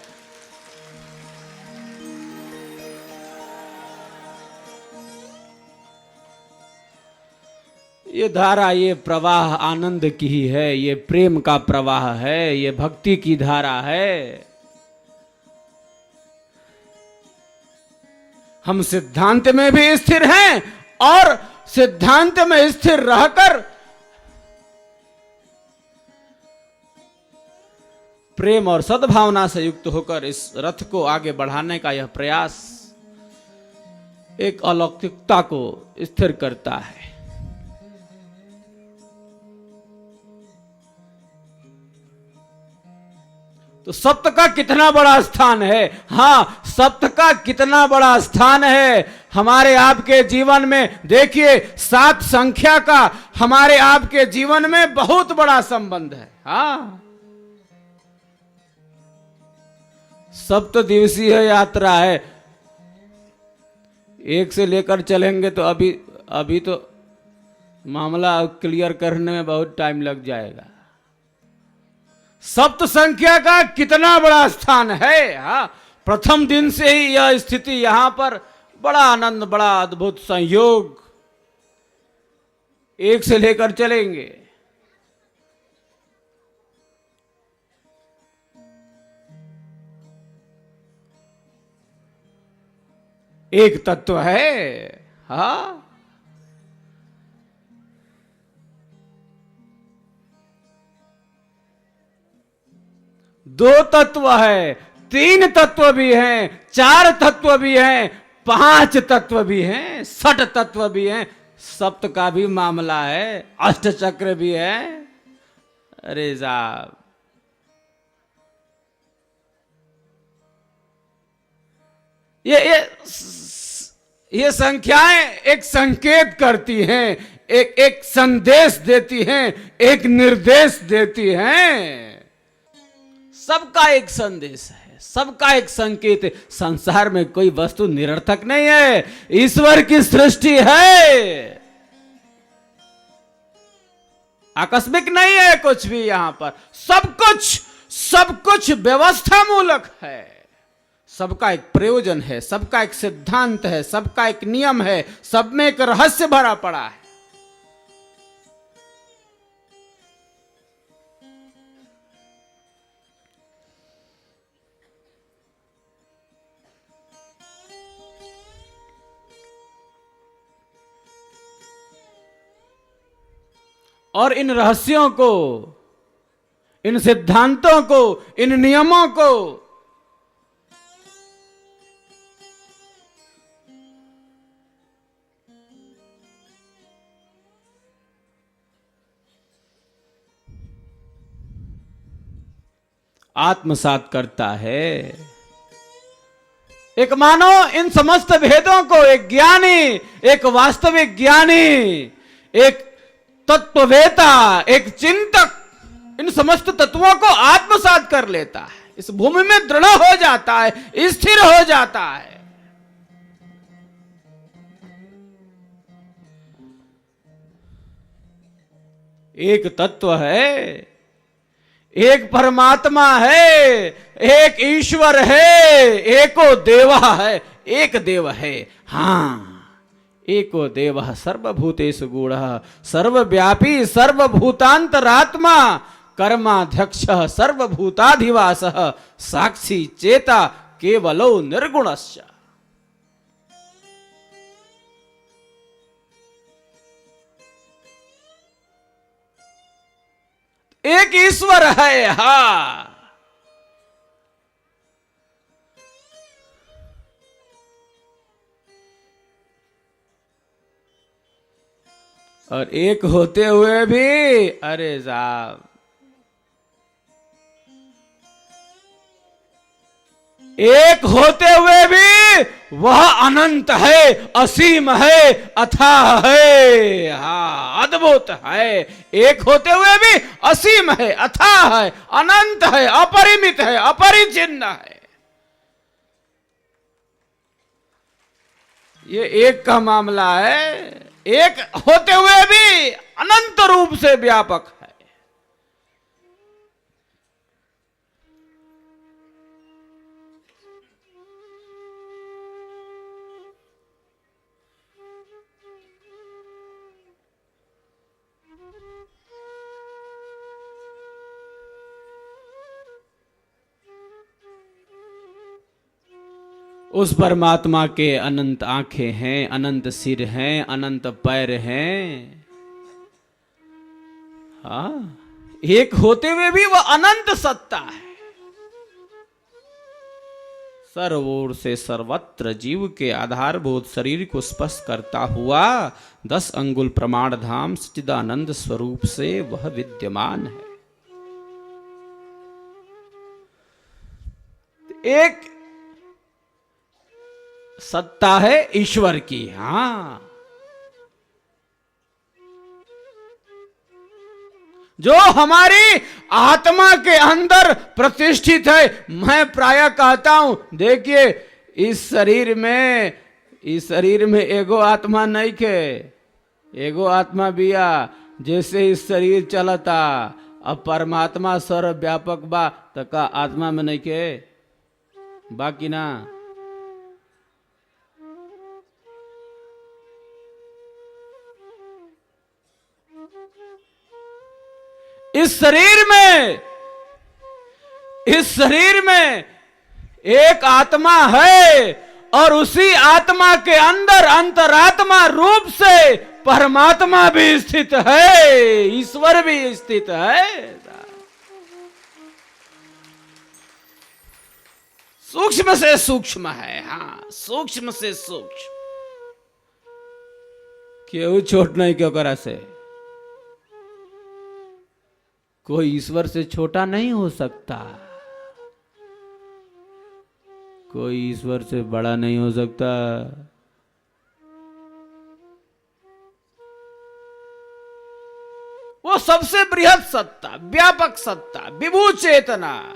ये धारा, ये प्रवाह आनंद की ही है, ये प्रेम का प्रवाह है, ये भक्ति की धारा है। हम सिद्धांत में भी स्थिर हैं और सिद्धांत में स्थिर रहकर प्रेम और सद्भावना से युक्त होकर इस रथ को आगे बढ़ाने का यह प्रयास एक अलौकिकता को स्थिर करता है। तो सप्त का कितना बड़ा स्थान है। हां, सप्त का कितना बड़ा स्थान है हमारे आपके जीवन में। देखिए, 7 संख्या का हमारे आपके जीवन में बहुत बड़ा संबंध है। हाँ, सप्त दिवसीय यात्रा है। 1 से लेकर चलेंगे तो अभी तो मामला क्लियर करने में बहुत टाइम लग जाएगा। सप्त संख्या का कितना बड़ा स्थान है। हाँ, प्रथम दिन से ही यह स्थिति यहां पर बड़ा आनंद, बड़ा अद्भुत संयोग एक से लेकर चलेंगे। एक तत्व है, हा, दो तत्व है, तीन तत्व भी हैं, चार तत्व भी हैं, पांच तत्व भी हैं, षट तत्व भी हैं, सप्त का भी मामला है, अष्ट चक्र भी है। अरे साहब, ये संख्याएं एक संकेत करती हैं, एक संदेश देती हैं, एक निर्देश देती हैं। सबका एक संदेश है, सबका एक संकेत है। संसार में कोई वस्तु निरर्थक नहीं है, ईश्वर की सृष्टि है, आकस्मिक नहीं है कुछ भी। यहां पर सब कुछ व्यवस्था मूलक है, सबका एक प्रयोजन है, सबका एक सिद्धांत है, सबका एक नियम है, सब में एक रहस्य भरा पड़ा है। और इन रहस्यों को, इन सिद्धांतों को, इन नियमों को आत्मसात करता है। एक मानो इन समस्त भेदों को एक ज्ञानी, एक वास्तविक ज्ञानी, एक तत्ववेता, एक चिंतक इन समस्त तत्वों को आत्मसात कर लेता है, इस भूमि में दृढ़ हो जाता है, स्थिर हो जाता है। एक तत्व है, एक परमात्मा है, एक ईश्वर है, एको देवा है, एक देव है। हां, एको देवः सर्वभूतेषु गूढ़ः सर्वव्यापी सर्वभूतांतरात्मा कर्माध्यक्षः सर्वभूताधिवासः साक्षी चेता केवलो निर्गुणश्च। एक ईश्वर है। हा, और एक होते हुए भी, अरे साहब, एक होते हुए भी वह अनंत है, असीम है, अथाह है। हाँ, अद्भुत है। एक होते हुए भी असीम है, अथाह है, अनंत है, अपरिमित है, अपरिचिन्न है। ये एक का मामला है। एक होते हुए भी अनंत रूप से व्यापक है। उस परमात्मा के अनंत आंखें हैं, अनंत सिर हैं, अनंत पैर हैं। हाँ, एक होते हुए भी वह अनंत सत्ता है। सर्वोर से सर्वत्र जीव के आधारभूत शरीर को स्पर्श करता हुआ 10 अंगुल प्रमाण धाम सच्चिदानंद स्वरूप से वह विद्यमान है। एक सत्ता है ईश्वर की। हां, जो हमारी आत्मा के अंदर प्रतिष्ठित है। मैं प्रायः कहता हूं, देखिए इस शरीर में एगो आत्मा नहीं के, एगो आत्मा बिया। जैसे इस शरीर चलता, अब परमात्मा सर्वव्यापक बा, तो का आत्मा में नहीं के? बाकी ना। इस शरीर में एक आत्मा है और उसी आत्मा के अंदर अंतरात्मा रूप से परमात्मा भी स्थित है, ईश्वर भी स्थित है। सूक्ष्म से सूक्ष्म है। हाँ, सूक्ष्म से सूक्ष्म। क्यों छोट नहीं क्यों करा से? कोई ईश्वर से छोटा नहीं हो सकता, कोई ईश्वर से बड़ा नहीं हो सकता। वो सबसे बृहद सत्ता, व्यापक सत्ता, विभू चेतना,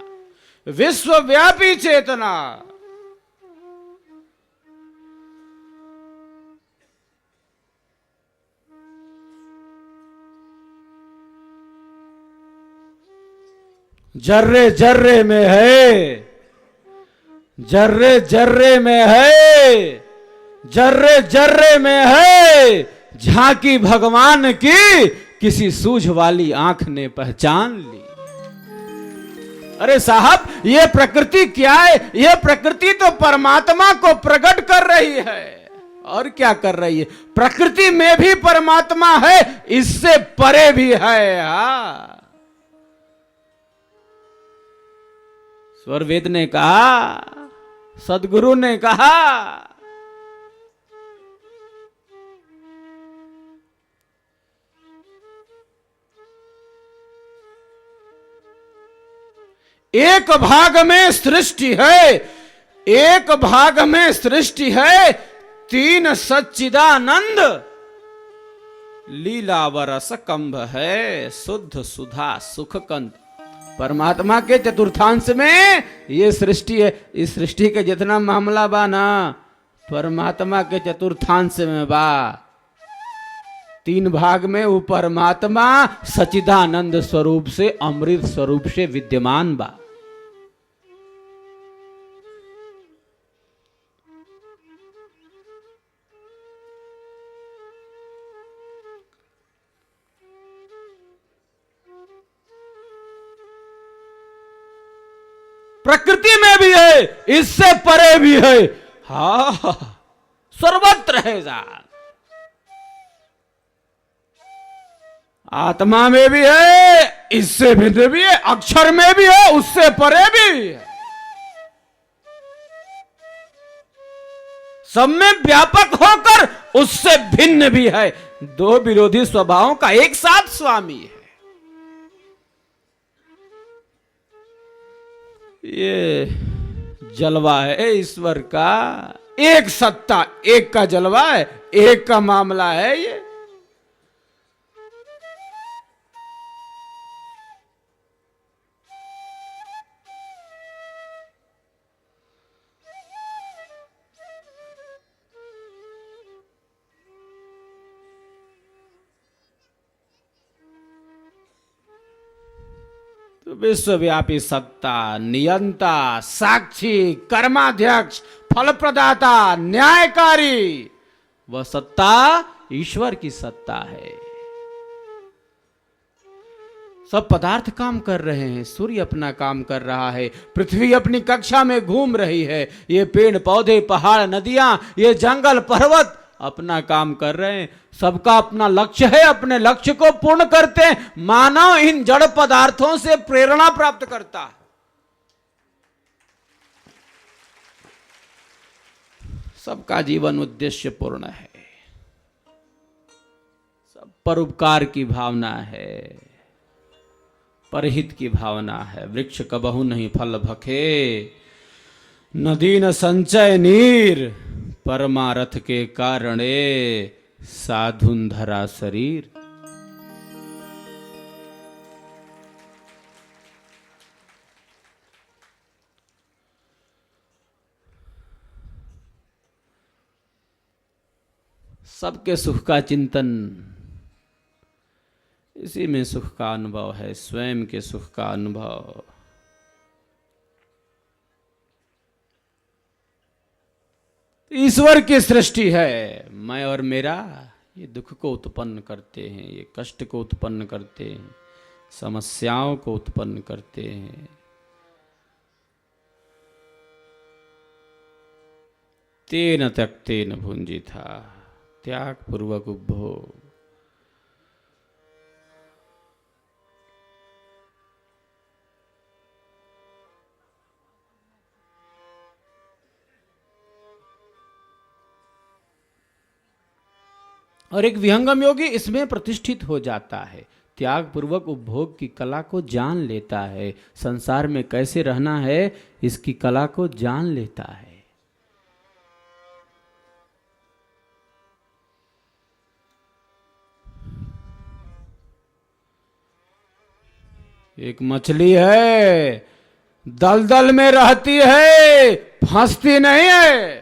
विश्वव्यापी चेतना। जर्रे जर्रे में है, जर्रे जर्रे में है, जर्रे जर्रे में है। झांकी भगवान की किसी सूझ वाली आंख ने पहचान ली। अरे साहब, ये प्रकृति क्या है? ये प्रकृति तो परमात्मा को प्रकट कर रही है। और क्या कर रही है? प्रकृति में भी परमात्मा है, इससे परे भी है। हाँ, स्वरवेद ने कहा, सदगुरु ने कहा, एक भाग में सृष्टि है, एक भाग में सृष्टि है, तीन सच्चिदानंद लीला वरस कंभ है, शुद्ध सुधा सुख कंद। परमात्मा के चतुर्थांश में ये सृष्टि है। इस सृष्टि के जितना मामला बा ना, परमात्मा के चतुर्थांश में बा। तीन भाग में वो परमात्मा सच्चिदानंद स्वरूप से, अमृत स्वरूप से विद्यमान बा। प्रकृति में भी है, इससे परे भी है। हा, सर्वत्र है जान। आत्मा में भी है, इससे भिन्न भी है, अक्षर में भी है, उससे परे भी है। सब में व्यापक होकर उससे भिन्न भी है। दो विरोधी स्वभावों का एक साथ स्वामी है। ये जलवा है ईश्वर का। एक सत्ता, एक का जलवा है, एक का मामला है ये। तो विश्वव्यापी सत्ता, नियंता, साक्षी, कर्माध्यक्ष, फल प्रदाता, न्यायकारी, वह सत्ता ईश्वर की सत्ता है। सब पदार्थ काम कर रहे हैं, सूर्य अपना काम कर रहा है, पृथ्वी अपनी कक्षा में घूम रही है, ये पेड़ पौधे, पहाड़, नदियां, ये जंगल पर्वत अपना काम कर रहे हैं। सबका अपना लक्ष्य है, अपने लक्ष्य को पूर्ण करते हैं। मानव इन जड़ पदार्थों से प्रेरणा प्राप्त करता है। सबका जीवन उद्देश्य पूर्ण है, सब परोपकार की भावना है, परहित की भावना है। वृक्ष कबहु नहीं फल भखे, नदी न संचय नीर, परमारथ के कारणे साधुन धरा शरीर। सबके सुख का चिंतन, इसी में सुख का अनुभव है, स्वयं के सुख का अनुभव। ईश्वर की सृष्टि है। मैं और मेरा ये दुख को उत्पन्न करते हैं, ये कष्ट को उत्पन्न करते हैं, समस्याओं को उत्पन्न करते हैं। तेन त्यक्तेन भुंजिथा, त्याग पूर्वक उपभोग। और एक विहंगम योगी इसमें प्रतिष्ठित हो जाता है, त्याग पूर्वक उपभोग की कला को जान लेता है, संसार में कैसे रहना है इसकी कला को जान लेता है। एक मछली है, दलदल में रहती है, फंसती नहीं है।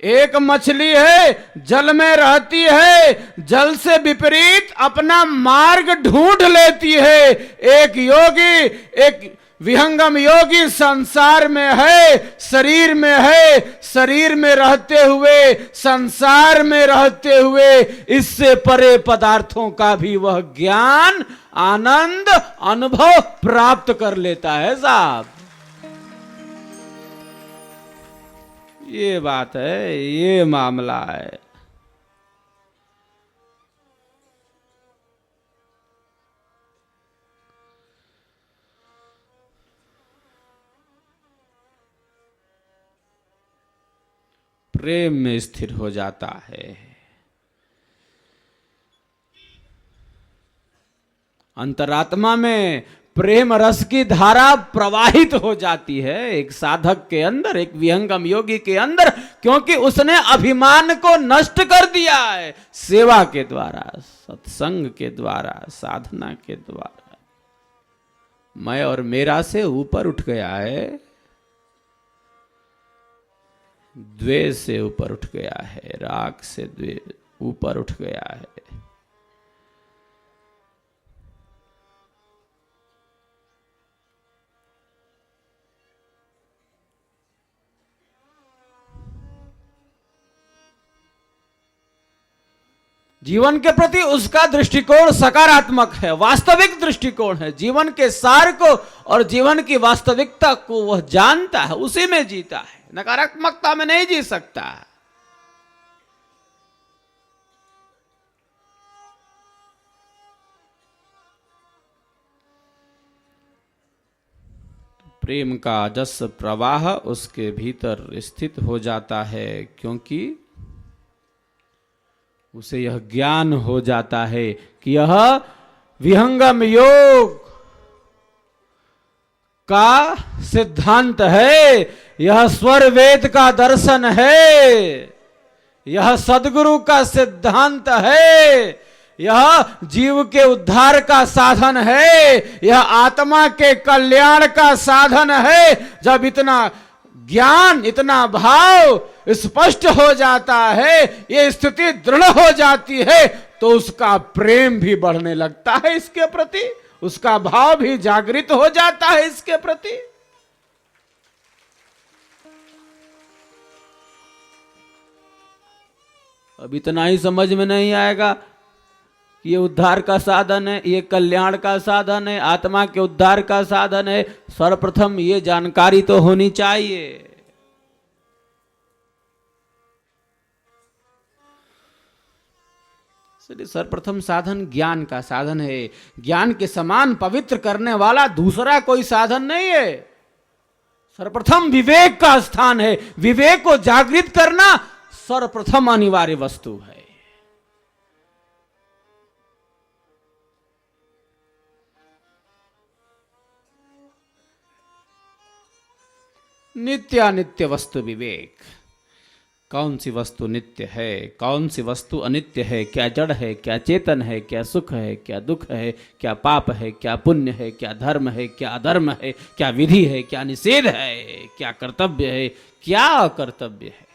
एक मछली है, जल में रहती है, जल से विपरीत अपना मार्ग ढूंढ लेती है। एक योगी, एक विहंगम योगी संसार में है, शरीर में है, शरीर में रहते हुए, संसार में रहते हुए इससे परे पदार्थों का भी वह ज्ञान, आनंद, अनुभव प्राप्त कर लेता है साहब। ये बात है, ये मामला है। प्रेम में स्थिर हो जाता है, अंतरात्मा में प्रेम रस की धारा प्रवाहित हो जाती है एक साधक के अंदर, एक विहंगम योगी के अंदर, क्योंकि उसने अभिमान को नष्ट कर दिया है सेवा के द्वारा, सत्संग के द्वारा, साधना के द्वारा। मैं और मेरा से ऊपर उठ गया है, द्वेष से ऊपर उठ गया है, राग से द्वेष ऊपर उठ गया है। जीवन के प्रति उसका दृष्टिकोण सकारात्मक है, वास्तविक दृष्टिकोण है। जीवन के सार को और जीवन की वास्तविकता को वह जानता है, उसी में जीता है, नकारात्मकता में नहीं जी सकता। प्रेम का जस प्रवाह उसके भीतर स्थित हो जाता है, क्योंकि उसे यह ज्ञान हो जाता है कि यह विहंगम योग का सिद्धांत है, यह स्वर वेद का दर्शन है, यह सदगुरु का सिद्धांत है, यह जीव के उद्धार का साधन है, यह आत्मा के कल्याण का साधन है। जब इतना ज्ञान, इतना भाव स्पष्ट हो जाता है, ये स्थिति दृढ़ हो जाती है, तो उसका प्रेम भी बढ़ने लगता है इसके प्रति, उसका भाव भी जागृत हो जाता है इसके प्रति। अब इतना ही समझ में नहीं आएगा कि ये उद्धार का साधन है, ये कल्याण का साधन है, आत्मा के उद्धार का साधन है। सर्वप्रथम ये जानकारी तो होनी चाहिए। सर्वप्रथम साधन ज्ञान का साधन है। ज्ञान के समान पवित्र करने वाला दूसरा कोई साधन नहीं है। सर्वप्रथम विवेक का स्थान है। विवेक को जागृत करना सर्वप्रथम अनिवार्य वस्तु है। नित्यानित्य वस्तु विवेक। कौन सी वस्तु नित्य है, कौन सी वस्तु अनित्य है, क्या जड़ है, क्या चेतन है, क्या सुख है, क्या दुख है, क्या पाप है, क्या पुण्य है, क्या धर्म है, क्या अधर्म है, क्या विधि है, क्या निषेध है, क्या कर्तव्य है, क्या अकर्तव्य है।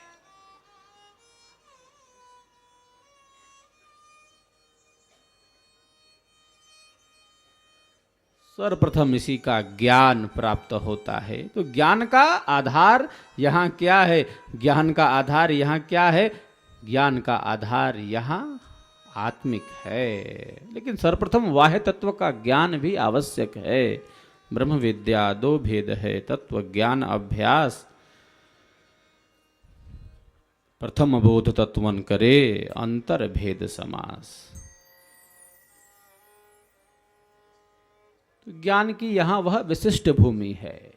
सर्वप्रथम इसी का ज्ञान प्राप्त होता है। तो ज्ञान का आधार यहाँ क्या है? ज्ञान का आधार यहाँ क्या है? ज्ञान का आधार यहाँ आत्मिक है। लेकिन सर्वप्रथम बाह्य तत्व का ज्ञान भी आवश्यक है। ब्रह्म विद्या दो भेद है, तत्व ज्ञान अभ्यास। प्रथम बोध तत्वन करे, अंतर भेद समास। तो ज्ञान की यहां वह विशिष्ट भूमि है।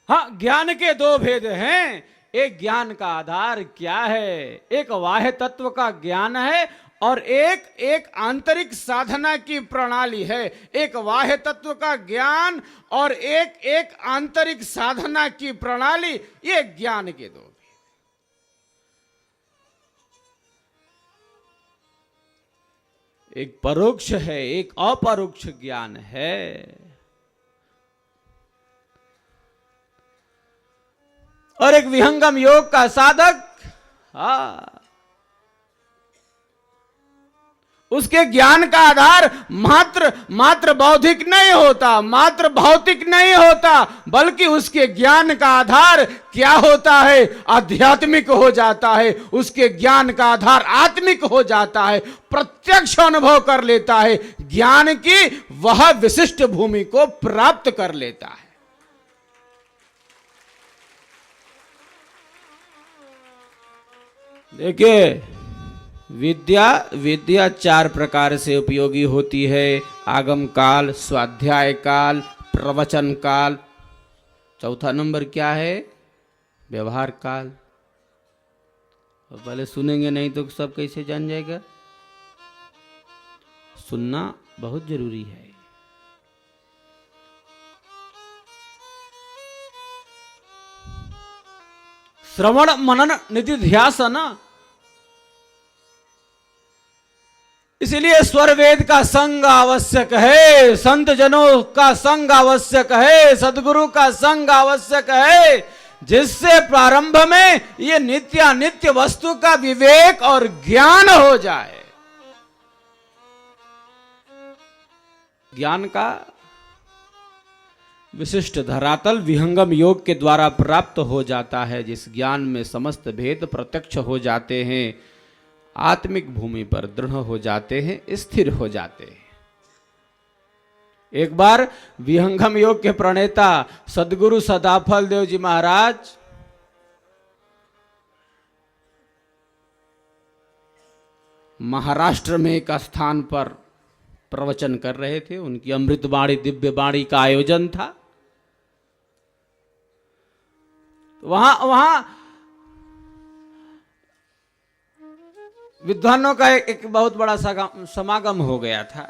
हाँ, ज्ञान के दो भेद हैं। एक ज्ञान का आधार क्या है? एक बाह्य तत्व का ज्ञान है और एक आंतरिक साधना की प्रणाली है। एक बाह्य तत्व का ज्ञान और एक आंतरिक साधना की प्रणाली, ये ज्ञान के दो भेद। एक परोक्ष है, एक अपरोक्ष ज्ञान है। और एक विहंगम योग का साधक, उसके ज्ञान का आधार मात्र बौद्धिक नहीं होता, मात्र भौतिक नहीं होता, बल्कि उसके ज्ञान का आधार क्या होता है? आध्यात्मिक हो जाता है। उसके ज्ञान का आधार आत्मिक हो जाता है, प्रत्यक्ष अनुभव कर लेता है, ज्ञान की वह विशिष्ट भूमि को प्राप्त कर लेता है। देखिए, विद्या चार प्रकार से उपयोगी होती है। आगम काल, स्वाध्याय काल, प्रवचन काल। चौथा नंबर क्या है? व्यवहार काल। पहले सुनेंगे नहीं तो सब कैसे जान जाएगा? सुनना बहुत जरूरी है। श्रवण मनन निधिध्यासन। इसलिए स्वर वेद का संग आवश्यक है, संत जनों का संग आवश्यक है, सदगुरु का संग आवश्यक है, जिससे प्रारंभ में ये नित्यानित्य वस्तु का विवेक और ज्ञान हो जाए। ज्ञान का विशिष्ट धरातल विहंगम योग के द्वारा प्राप्त हो जाता है, जिस ज्ञान में समस्त भेद प्रत्यक्ष हो जाते हैं, आत्मिक भूमि पर दृढ़ हो जाते हैं, स्थिर हो जाते हैं। एक बार विहंगम योग के प्रणेता सदगुरु सदाफल देव जी महाराज महाराष्ट्र में एक स्थान पर प्रवचन कर रहे थे। उनकी अमृतवाणी दिव्य वाणी का आयोजन था। वहां विद्वानों का एक बहुत बड़ा समागम हो गया था।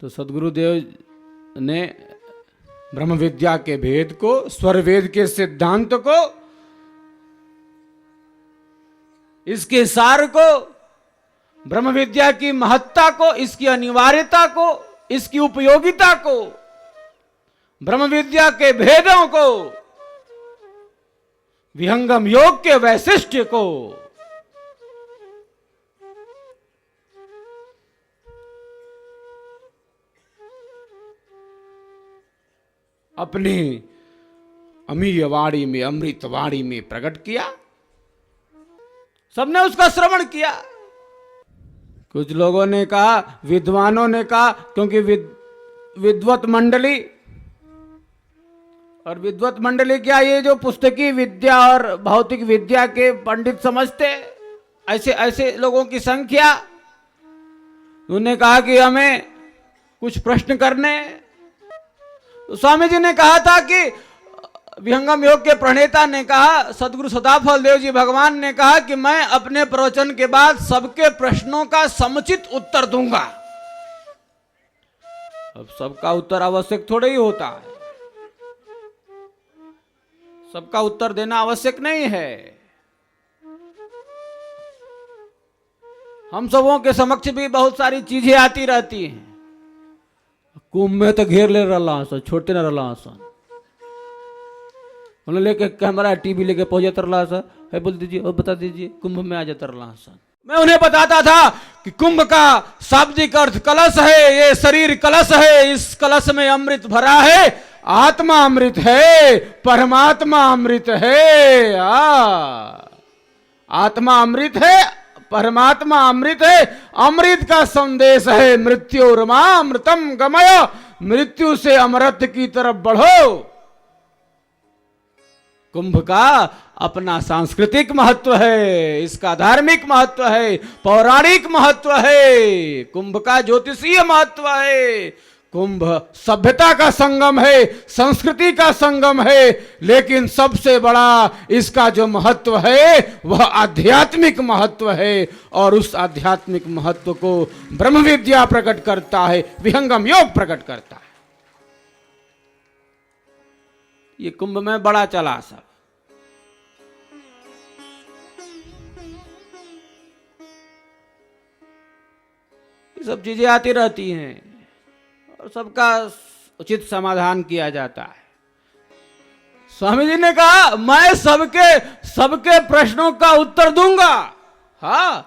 तो सदगुरुदेव ने ब्रह्म विद्या के भेद को, स्वर वेद के सिद्धांत को, इसके सार को, ब्रह्म विद्या की महत्ता को, इसकी अनिवार्यता को, इसकी उपयोगिता को, ब्रह्म विद्या के भेदों को, विहंगम योग के वैशिष्ट्य को, अपनी अमीय वाणी में, अमृत वाणी में प्रकट किया। सबने उसका श्रवण किया। कुछ लोगों ने कहा, विद्वानों ने कहा, क्योंकि विद्वत मंडली, और विद्वत मंडली क्या, ये जो पुस्तकी विद्या और भौतिक विद्या के पंडित समझते, ऐसे लोगों की संख्या। उन्होंने कहा कि हमें कुछ प्रश्न करने। तो स्वामी जी ने कहा था कि विहंगम योग के प्रणेता ने कहा, सदगुरु सदाफल देव जी भगवान ने कहा कि मैं अपने प्रवचन के बाद सबके प्रश्नों का समुचित उत्तर दूंगा। अब सबका उत्तर आवश्यक थोड़ा ही होता है, सबका उत्तर देना आवश्यक नहीं है। हम सबों के समक्ष भी बहुत सारी चीजें आती रहती हैं। कुंभ में तो घेर ले रहा सन, छोड़ते न रहा सन। उन्होंने लेके कैमरा टीवी लेके पहुंचा तरला सा है, बोल दीजिए और बता दीजिए कुंभ में आ जाता रहा सा। मैं उन्हें बताता था कि कुंभ का शाब्दिक अर्थ कलश है, ये शरीर कलश है, इस कलश में अमृत भरा है, आत्मा अमृत है, परमात्मा अमृत है। आत्मा अमृत है, परमात्मा अमृत है, अमृत का संदेश है मृत्यु रमामृतम गमय, मृत्यु से अमृत की तरफ बढ़ो। कुंभ का अपना सांस्कृतिक महत्व है, इसका धार्मिक महत्व है, पौराणिक महत्व है, कुंभ का ज्योतिषीय महत्व है। कुंभ सभ्यता का संगम है, संस्कृति का संगम है, लेकिन सबसे बड़ा इसका जो महत्व है वह आध्यात्मिक महत्व है, और उस आध्यात्मिक महत्व को ब्रह्म विद्या प्रकट करता है, विहंगम योग प्रकट करता है। ये कुंभ में बड़ा चला सब। ये सब चीजें आती रहती हैं और सबका उचित समाधान किया जाता है। स्वामी जी ने कहा मैं सबके प्रश्नों का उत्तर दूंगा। हाँ,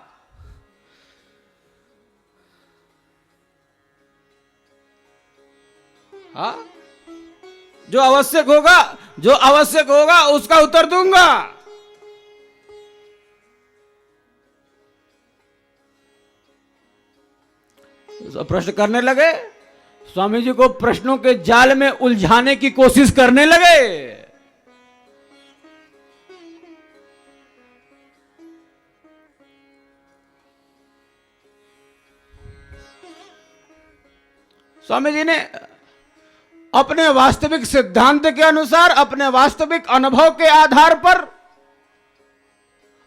हाँ, जो आवश्यक होगा उसका उत्तर दूंगा। सब प्रश्न करने लगे, स्वामी जी को प्रश्नों के जाल में उलझाने की कोशिश करने लगे। स्वामी जी ने अपने वास्तविक सिद्धांत के अनुसार, अपने वास्तविक अनुभव के आधार पर,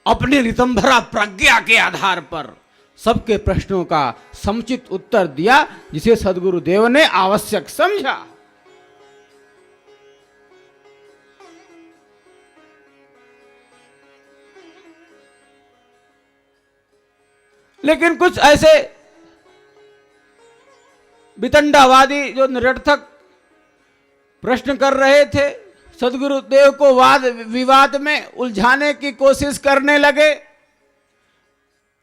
अपनी रितंभरा प्रज्ञा के आधार पर सबके प्रश्नों का समुचित उत्तर दिया, जिसे सद्गुरुदेव ने आवश्यक समझा। लेकिन कुछ ऐसे वितंडावादी जो निरर्थक प्रश्न कर रहे थे, सद्गुरुदेव को वाद विवाद में उलझाने की कोशिश करने लगे,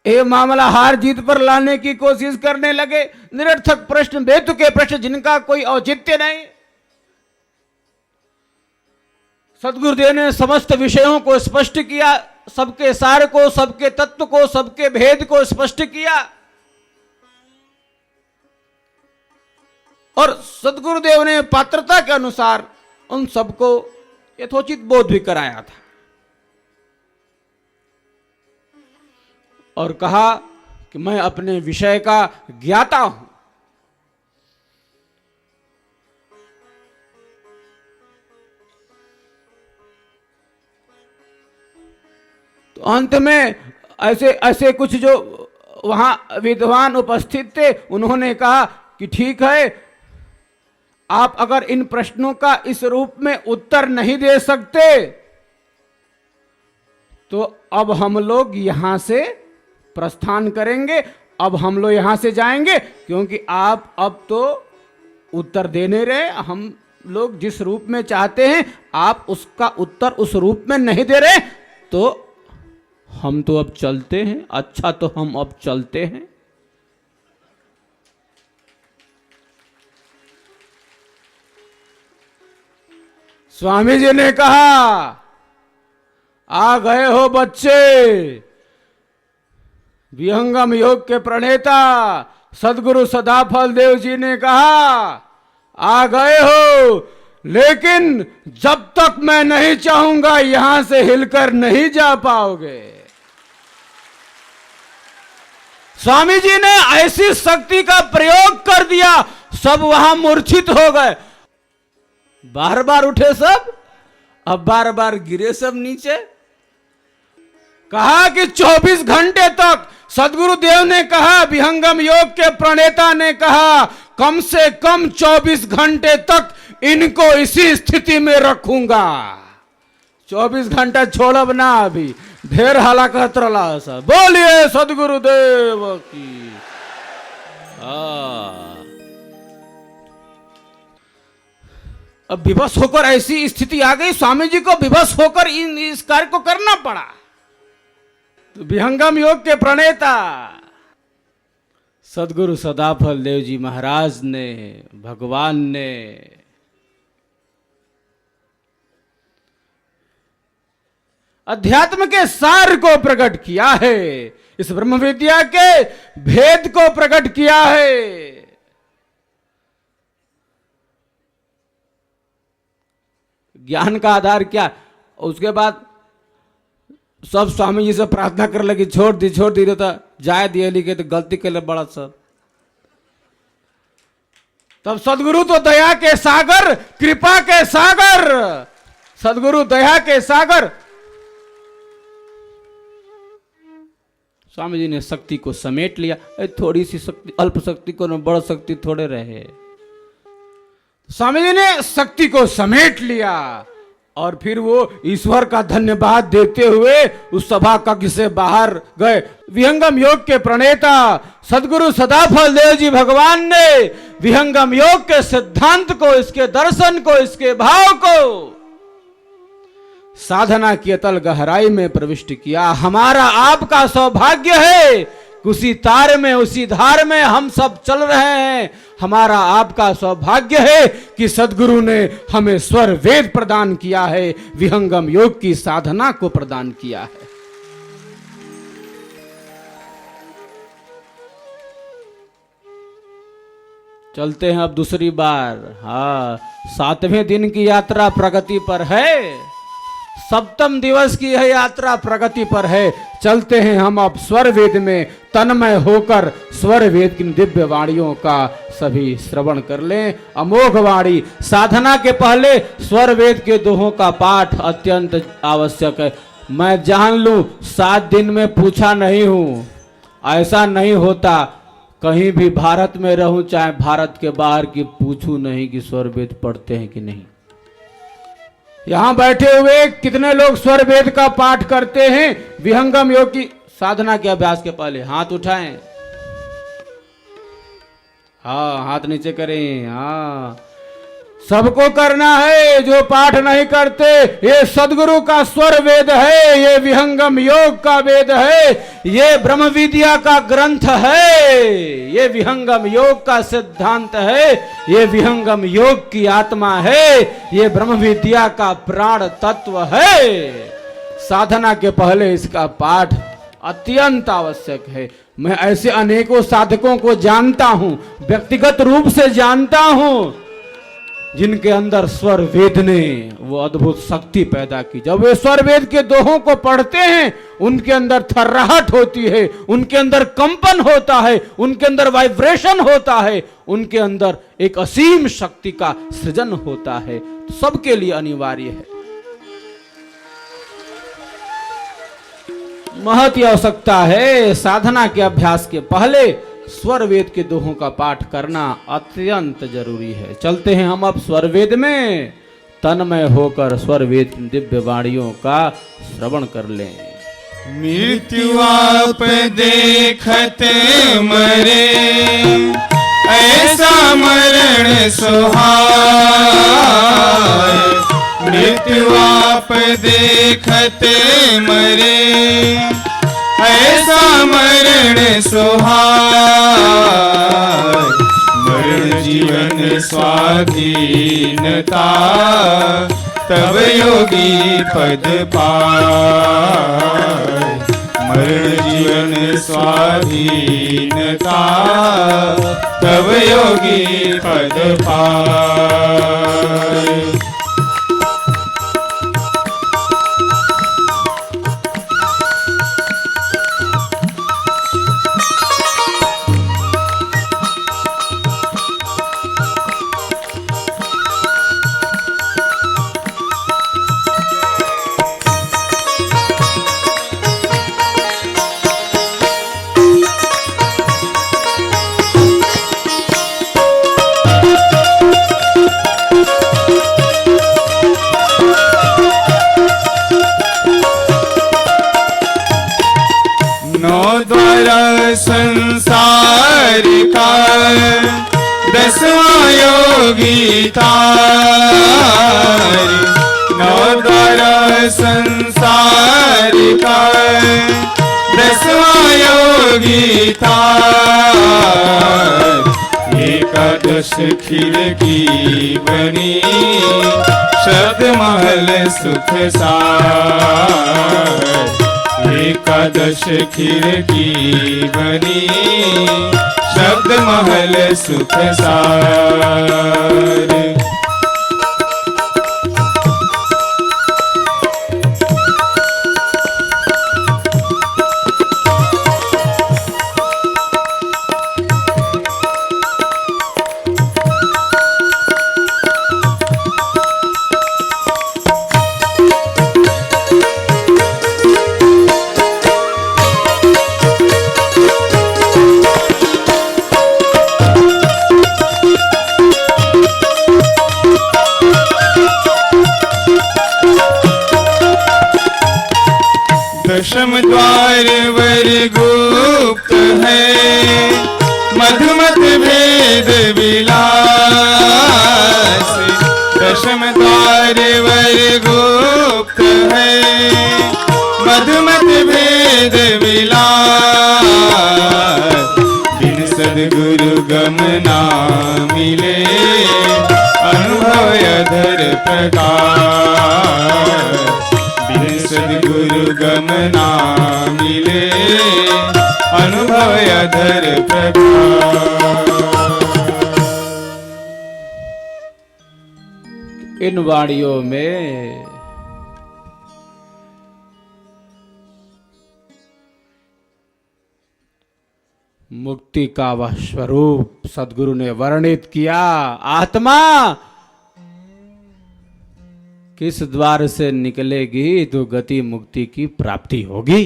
ये मामला हार जीत पर लाने की कोशिश करने लगे। निरर्थक प्रश्न, बेतुके प्रश्न जिनका कोई औचित्य नहीं। सद्गुरुदेव ने समस्त विषयों को स्पष्ट किया, सबके सार को, सबके तत्व को, सबके भेद को स्पष्ट किया, और सद्गुरुदेव ने पात्रता के अनुसार उन सबको यथोचित बोध भी कराया था, और कहा कि मैं अपने विषय का ज्ञाता हूं। तो अंत में ऐसे कुछ जो वहां विद्वान उपस्थित थे, उन्होंने कहा कि ठीक है, आप अगर इन प्रश्नों का इस रूप में उत्तर नहीं दे सकते तो अब हम लोग यहां से प्रस्थान करेंगे, अब हम लोग यहां से जाएंगे, क्योंकि आप अब तो उत्तर देने रहे, हम लोग जिस रूप में चाहते हैं आप उसका उत्तर उस रूप में नहीं दे रहे, तो हम तो अब चलते हैं। अच्छा, तो हम अब चलते हैं। स्वामी जी ने कहा आ गए हो बच्चे। विहंगम योग के प्रणेता सद्गुरु सदाफल देव जी ने कहा आ गए हो, लेकिन जब तक मैं नहीं चाहूंगा यहां से हिलकर नहीं जा पाओगे। स्वामी जी ने ऐसी शक्ति का प्रयोग कर दिया, सब वहां मूर्छित हो गए। बार बार उठे सब, अब बार बार गिरे सब नीचे। कहा कि 24 घंटे तक, सद्गुरुदेव ने कहा, विहंगम योग के प्रणेता ने कहा, कम से कम 24 घंटे तक इनको इसी स्थिति में रखूंगा। 24 घंटा छोड़ब ना, अभी ढेर हाला कहत रहा सब। बोलिए सद्गुरुदेव की। अब विवश होकर ऐसी स्थिति आ गई, स्वामी जी को विवश होकर इस कार्य को करना पड़ा। तो विहंगम योग के प्रणेता सदगुरु सदाफल देव जी महाराज ने, भगवान ने अध्यात्म के सार को प्रकट किया है, इस ब्रह्म विद्या के भेद को प्रकट किया है। ज्ञान का आधार क्या, उसके बाद सब स्वामी जी से प्रार्थना कर लगी, छोड़ दी तो जाए दिए लिखे तो गलती के लिए बड़ा सर। तब सदगुरु तो दया के सागर, कृपा के सागर, सदगुरु दया के सागर, स्वामी जी ने शक्ति को समेट लिया। थोड़ी सी शक्ति, अल्प शक्ति को न बड़ शक्ति थोड़े रहे। स्वामी जी ने शक्ति को समेट लिया और फिर वो ईश्वर का धन्यवाद देते हुए उस सभा कक्ष से बाहर गए। विहंगम योग के प्रणेता सदगुरु सदाफल देव जी भगवान ने विहंगम योग के सिद्धांत को, इसके दर्शन को, इसके भाव को साधना की अतल गहराई में प्रविष्ट किया। हमारा आपका सौभाग्य है, उसी तार में, उसी धार में हम सब चल रहे हैं। हमारा आपका सौभाग्य है कि सदगुरु ने हमें स्वर वेद प्रदान किया है, विहंगम योग की साधना को प्रदान किया है। चलते हैं अब दूसरी बार। हाँ, 7वें दिन की यात्रा प्रगति पर है, सप्तम दिवस की यह यात्रा प्रगति पर है। चलते हैं हम अब स्वर वेद में तन्मय होकर स्वर वेद की दिव्य वाणियों का सभी श्रवण कर लें। अमोघ वाणी, साधना के पहले स्वर वेद के दोहों का पाठ अत्यंत आवश्यक है। मैं जान लूं 7 दिन में पूछा नहीं हूं, ऐसा नहीं होता। कहीं भी भारत में रहूं चाहे भारत के बाहर की, पूछूं नहीं कि स्वर वेद पढ़ते हैं कि नहीं। यहां बैठे हुए कितने लोग स्वर वेद का पाठ करते हैं? विहंगम योग की साधना के अभ्यास के पहले हाथ उठाएं। हाँ, हाथ नीचे करें। हाँ, सबको करना है। जो पाठ नहीं करते, ये सदगुरु का स्वर वेद है, ये विहंगम योग का वेद है, ये ब्रह्म विद्या का ग्रंथ है, ये विहंगम योग का सिद्धांत है, ये विहंगम योग की आत्मा है, ये ब्रह्म विद्या का प्राण तत्व है। साधना के पहले इसका पाठ अत्यंत आवश्यक है। मैं ऐसे अनेकों साधकों को जानता हूं, व्यक्तिगत रूप से जानता हूं, जिनके अंदर स्वर वेद ने वो अद्भुत शक्ति पैदा की। जब वे स्वर वेद के दोहों को पढ़ते हैं, उनके अंदर थर्राहट होती है, उनके अंदर कंपन होता है, उनके अंदर वाइब्रेशन होता है, उनके अंदर एक असीम शक्ति का सृजन होता है। तो सबके लिए अनिवार्य है, महती आवश्यकता है। साधना के अभ्यास के पहले स्वर वेद के दोहों का पाठ करना अत्यंत जरूरी है। चलते हैं हम अब स्वर वेद में तन्मय होकर स्वर वेद की दिव्य वाणियों का श्रवण कर लें। मृत्यु आप देखते मरे, ऐसा मरण सुहाय। मृत्यु आप देखते मरे, ऐसा मरण सुहाय। मरण जीवन स्वाधीनता, तब योगी पद पाय। मरण जीवन स्वाधीनता, तब योगी पद पाय। संसार का दसवां योगी तारी, नौ द्वारा संसार का, दसवां योगी तारी, एकादश खिड़की बनी, शब्द महल सुख सार, एकादश खिड़की बनी, शब्द महल सुख सार। दशम द्वार वर गुप्त है, मधुमत भेद विलास, दशम द्वार वर गुप्त है, मधुमत भेद विलास, बिन सद्गुरु गम ना मिले, अनुभव अधर प्रकाश, सद्गुरु गम ना मिले, अनुभव अधर प्रकाश। इन वाणियों में मुक्ति का वह स्वरूप सद्गुरु ने वर्णित किया। आत्मा किस द्वार से निकलेगी तो गति मुक्ति की प्राप्ति होगी।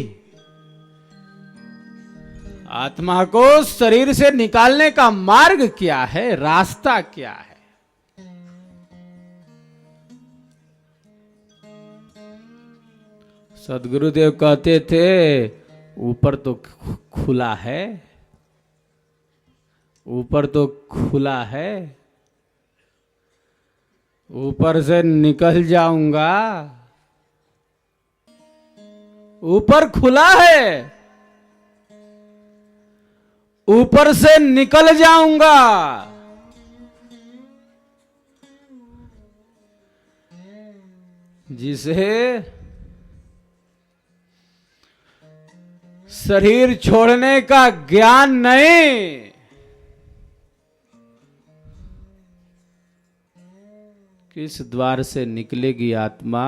आत्मा को शरीर से निकालने का मार्ग क्या है, रास्ता क्या है? सद्गुरुदेव कहते थे ऊपर तो खुला है, ऊपर तो खुला है, ऊपर से निकल जाऊंगा, ऊपर खुला है, ऊपर से निकल जाऊंगा। जिसे शरीर छोड़ने का ज्ञान नहीं, किस द्वार से निकलेगी आत्मा?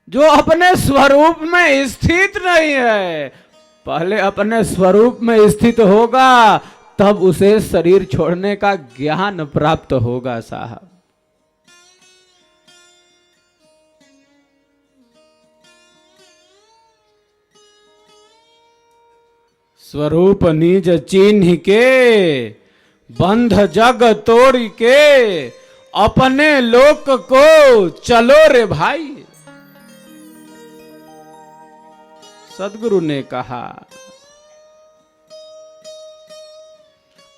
जो अपने स्वरूप में स्थित नहीं है। पहले अपने स्वरूप में स्थित होगा तब उसे शरीर छोड़ने का ज्ञान प्राप्त होगा साहब। स्वरूप निज चिन्ह के बंध जग तोड़ के अपने लोक को चलो रे भाई। सद्गुरु ने कहा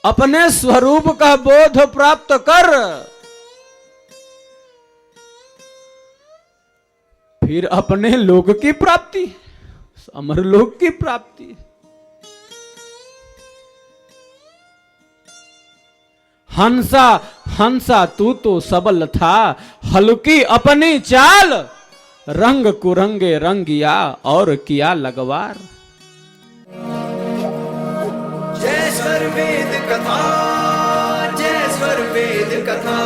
अपने स्वरूप का बोध प्राप्त कर, फिर अपने लोक की प्राप्ति, अमरलोक की प्राप्ति। हंसा हंसा तू तो सबल था, हल्की अपनी चाल, रंग कुरंगे रंगिया और किया लगवार। जय स्वर वेद कथा, जय स्वर वेद कथा,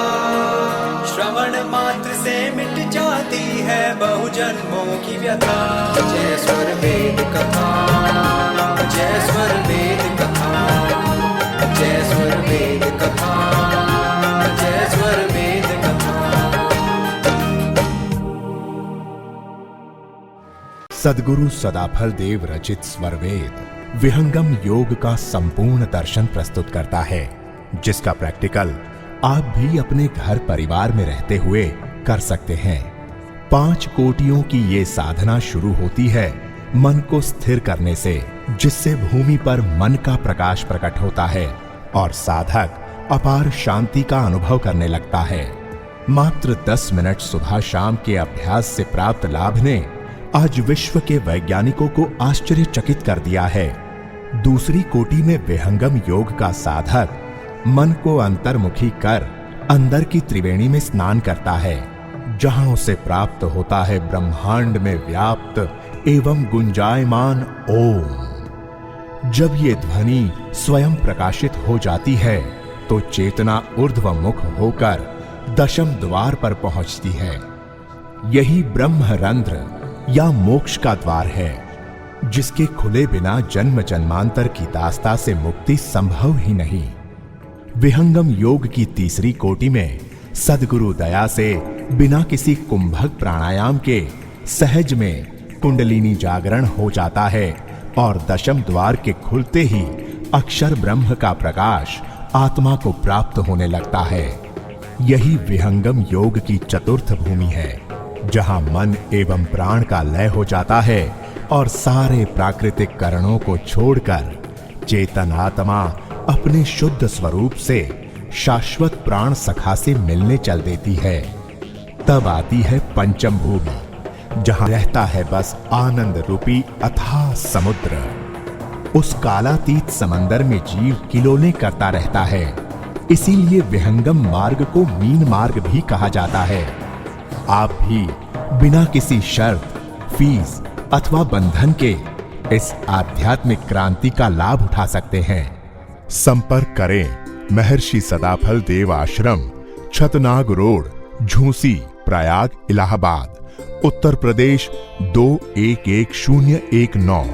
श्रवण मात्र से मिट जाती है बहु जन्मों की व्यथा। जय स्वर वेद कथा, जय स्वर वेद कथा, जय स्वर वेद कथा, जय स्वर वेद कथा। सद्गुरु सदाफल देव रचित स्वरवेद विहंगम योग का संपूर्ण दर्शन प्रस्तुत करता है, जिसका प्रैक्टिकल आप भी अपने घर परिवार में रहते हुए कर सकते हैं। 5 कोटियों की ये साधना शुरू होती है मन को स्थिर करने से, जिससे भूमि पर मन का प्रकाश प्रकट होता है और साधक अपार शांति का अनुभव करने लगता है। मात्र 10 मिनट सुबह शाम के अभ्यास से प्राप्त लाभ ने आज विश्व के वैज्ञानिकों को आश्चर्यचकित कर दिया है। दूसरी कोटि में विहंगम योग का साधक मन को अंतर्मुखी कर अंदर की त्रिवेणी में स्नान करता है, जहां उसे प्राप्त होता है ब्रह्मांड में व्याप्त एवं गुंजायमान ओम। जब ये ध्वनि स्वयं प्रकाशित हो जाती है तो चेतना ऊर्ध्वमुख होकर 10वें द्वार पर पहुंचती है। यही ब्रह्मरंध्र या मोक्ष का द्वार है, जिसके खुले बिना जन्म जन्मांतर की दास्ता से मुक्ति संभव ही नहीं। विहंगम योग की तीसरी कोटि में सद्गुरु दया से बिना किसी कुंभक प्राणायाम के सहज में कुंडलिनी जागरण हो जाता है और 10वें द्वार के खुलते ही अक्षर ब्रह्म का प्रकाश आत्मा को प्राप्त होने लगता है। यही विहंगम योग की चतुर्थ भूमि है, जहां मन एवं प्राण का लय हो जाता है और सारे प्राकृतिक करणों को छोड़कर चेतन आत्मा अपने शुद्ध स्वरूप से शाश्वत प्राण सखा से मिलने चल देती है। तब आती है पंचम भूमि, जहां रहता है बस आनंद रूपी अथाह समुद्र। उस कालातीत समंदर में जीव किलोले करता रहता है, इसीलिए विहंगम मार्ग को मीन मार्ग भी कहा जाता है। आप भी बिना किसी शर्त, फीस अथवा बंधन के इस आध्यात्मिक क्रांति का लाभ उठा सकते हैं। संपर्क करें महर्षि सदाफल देव आश्रम, छतनाग रोड, झूसी, प्रयाग, इलाहाबाद, उत्तर प्रदेश 211019।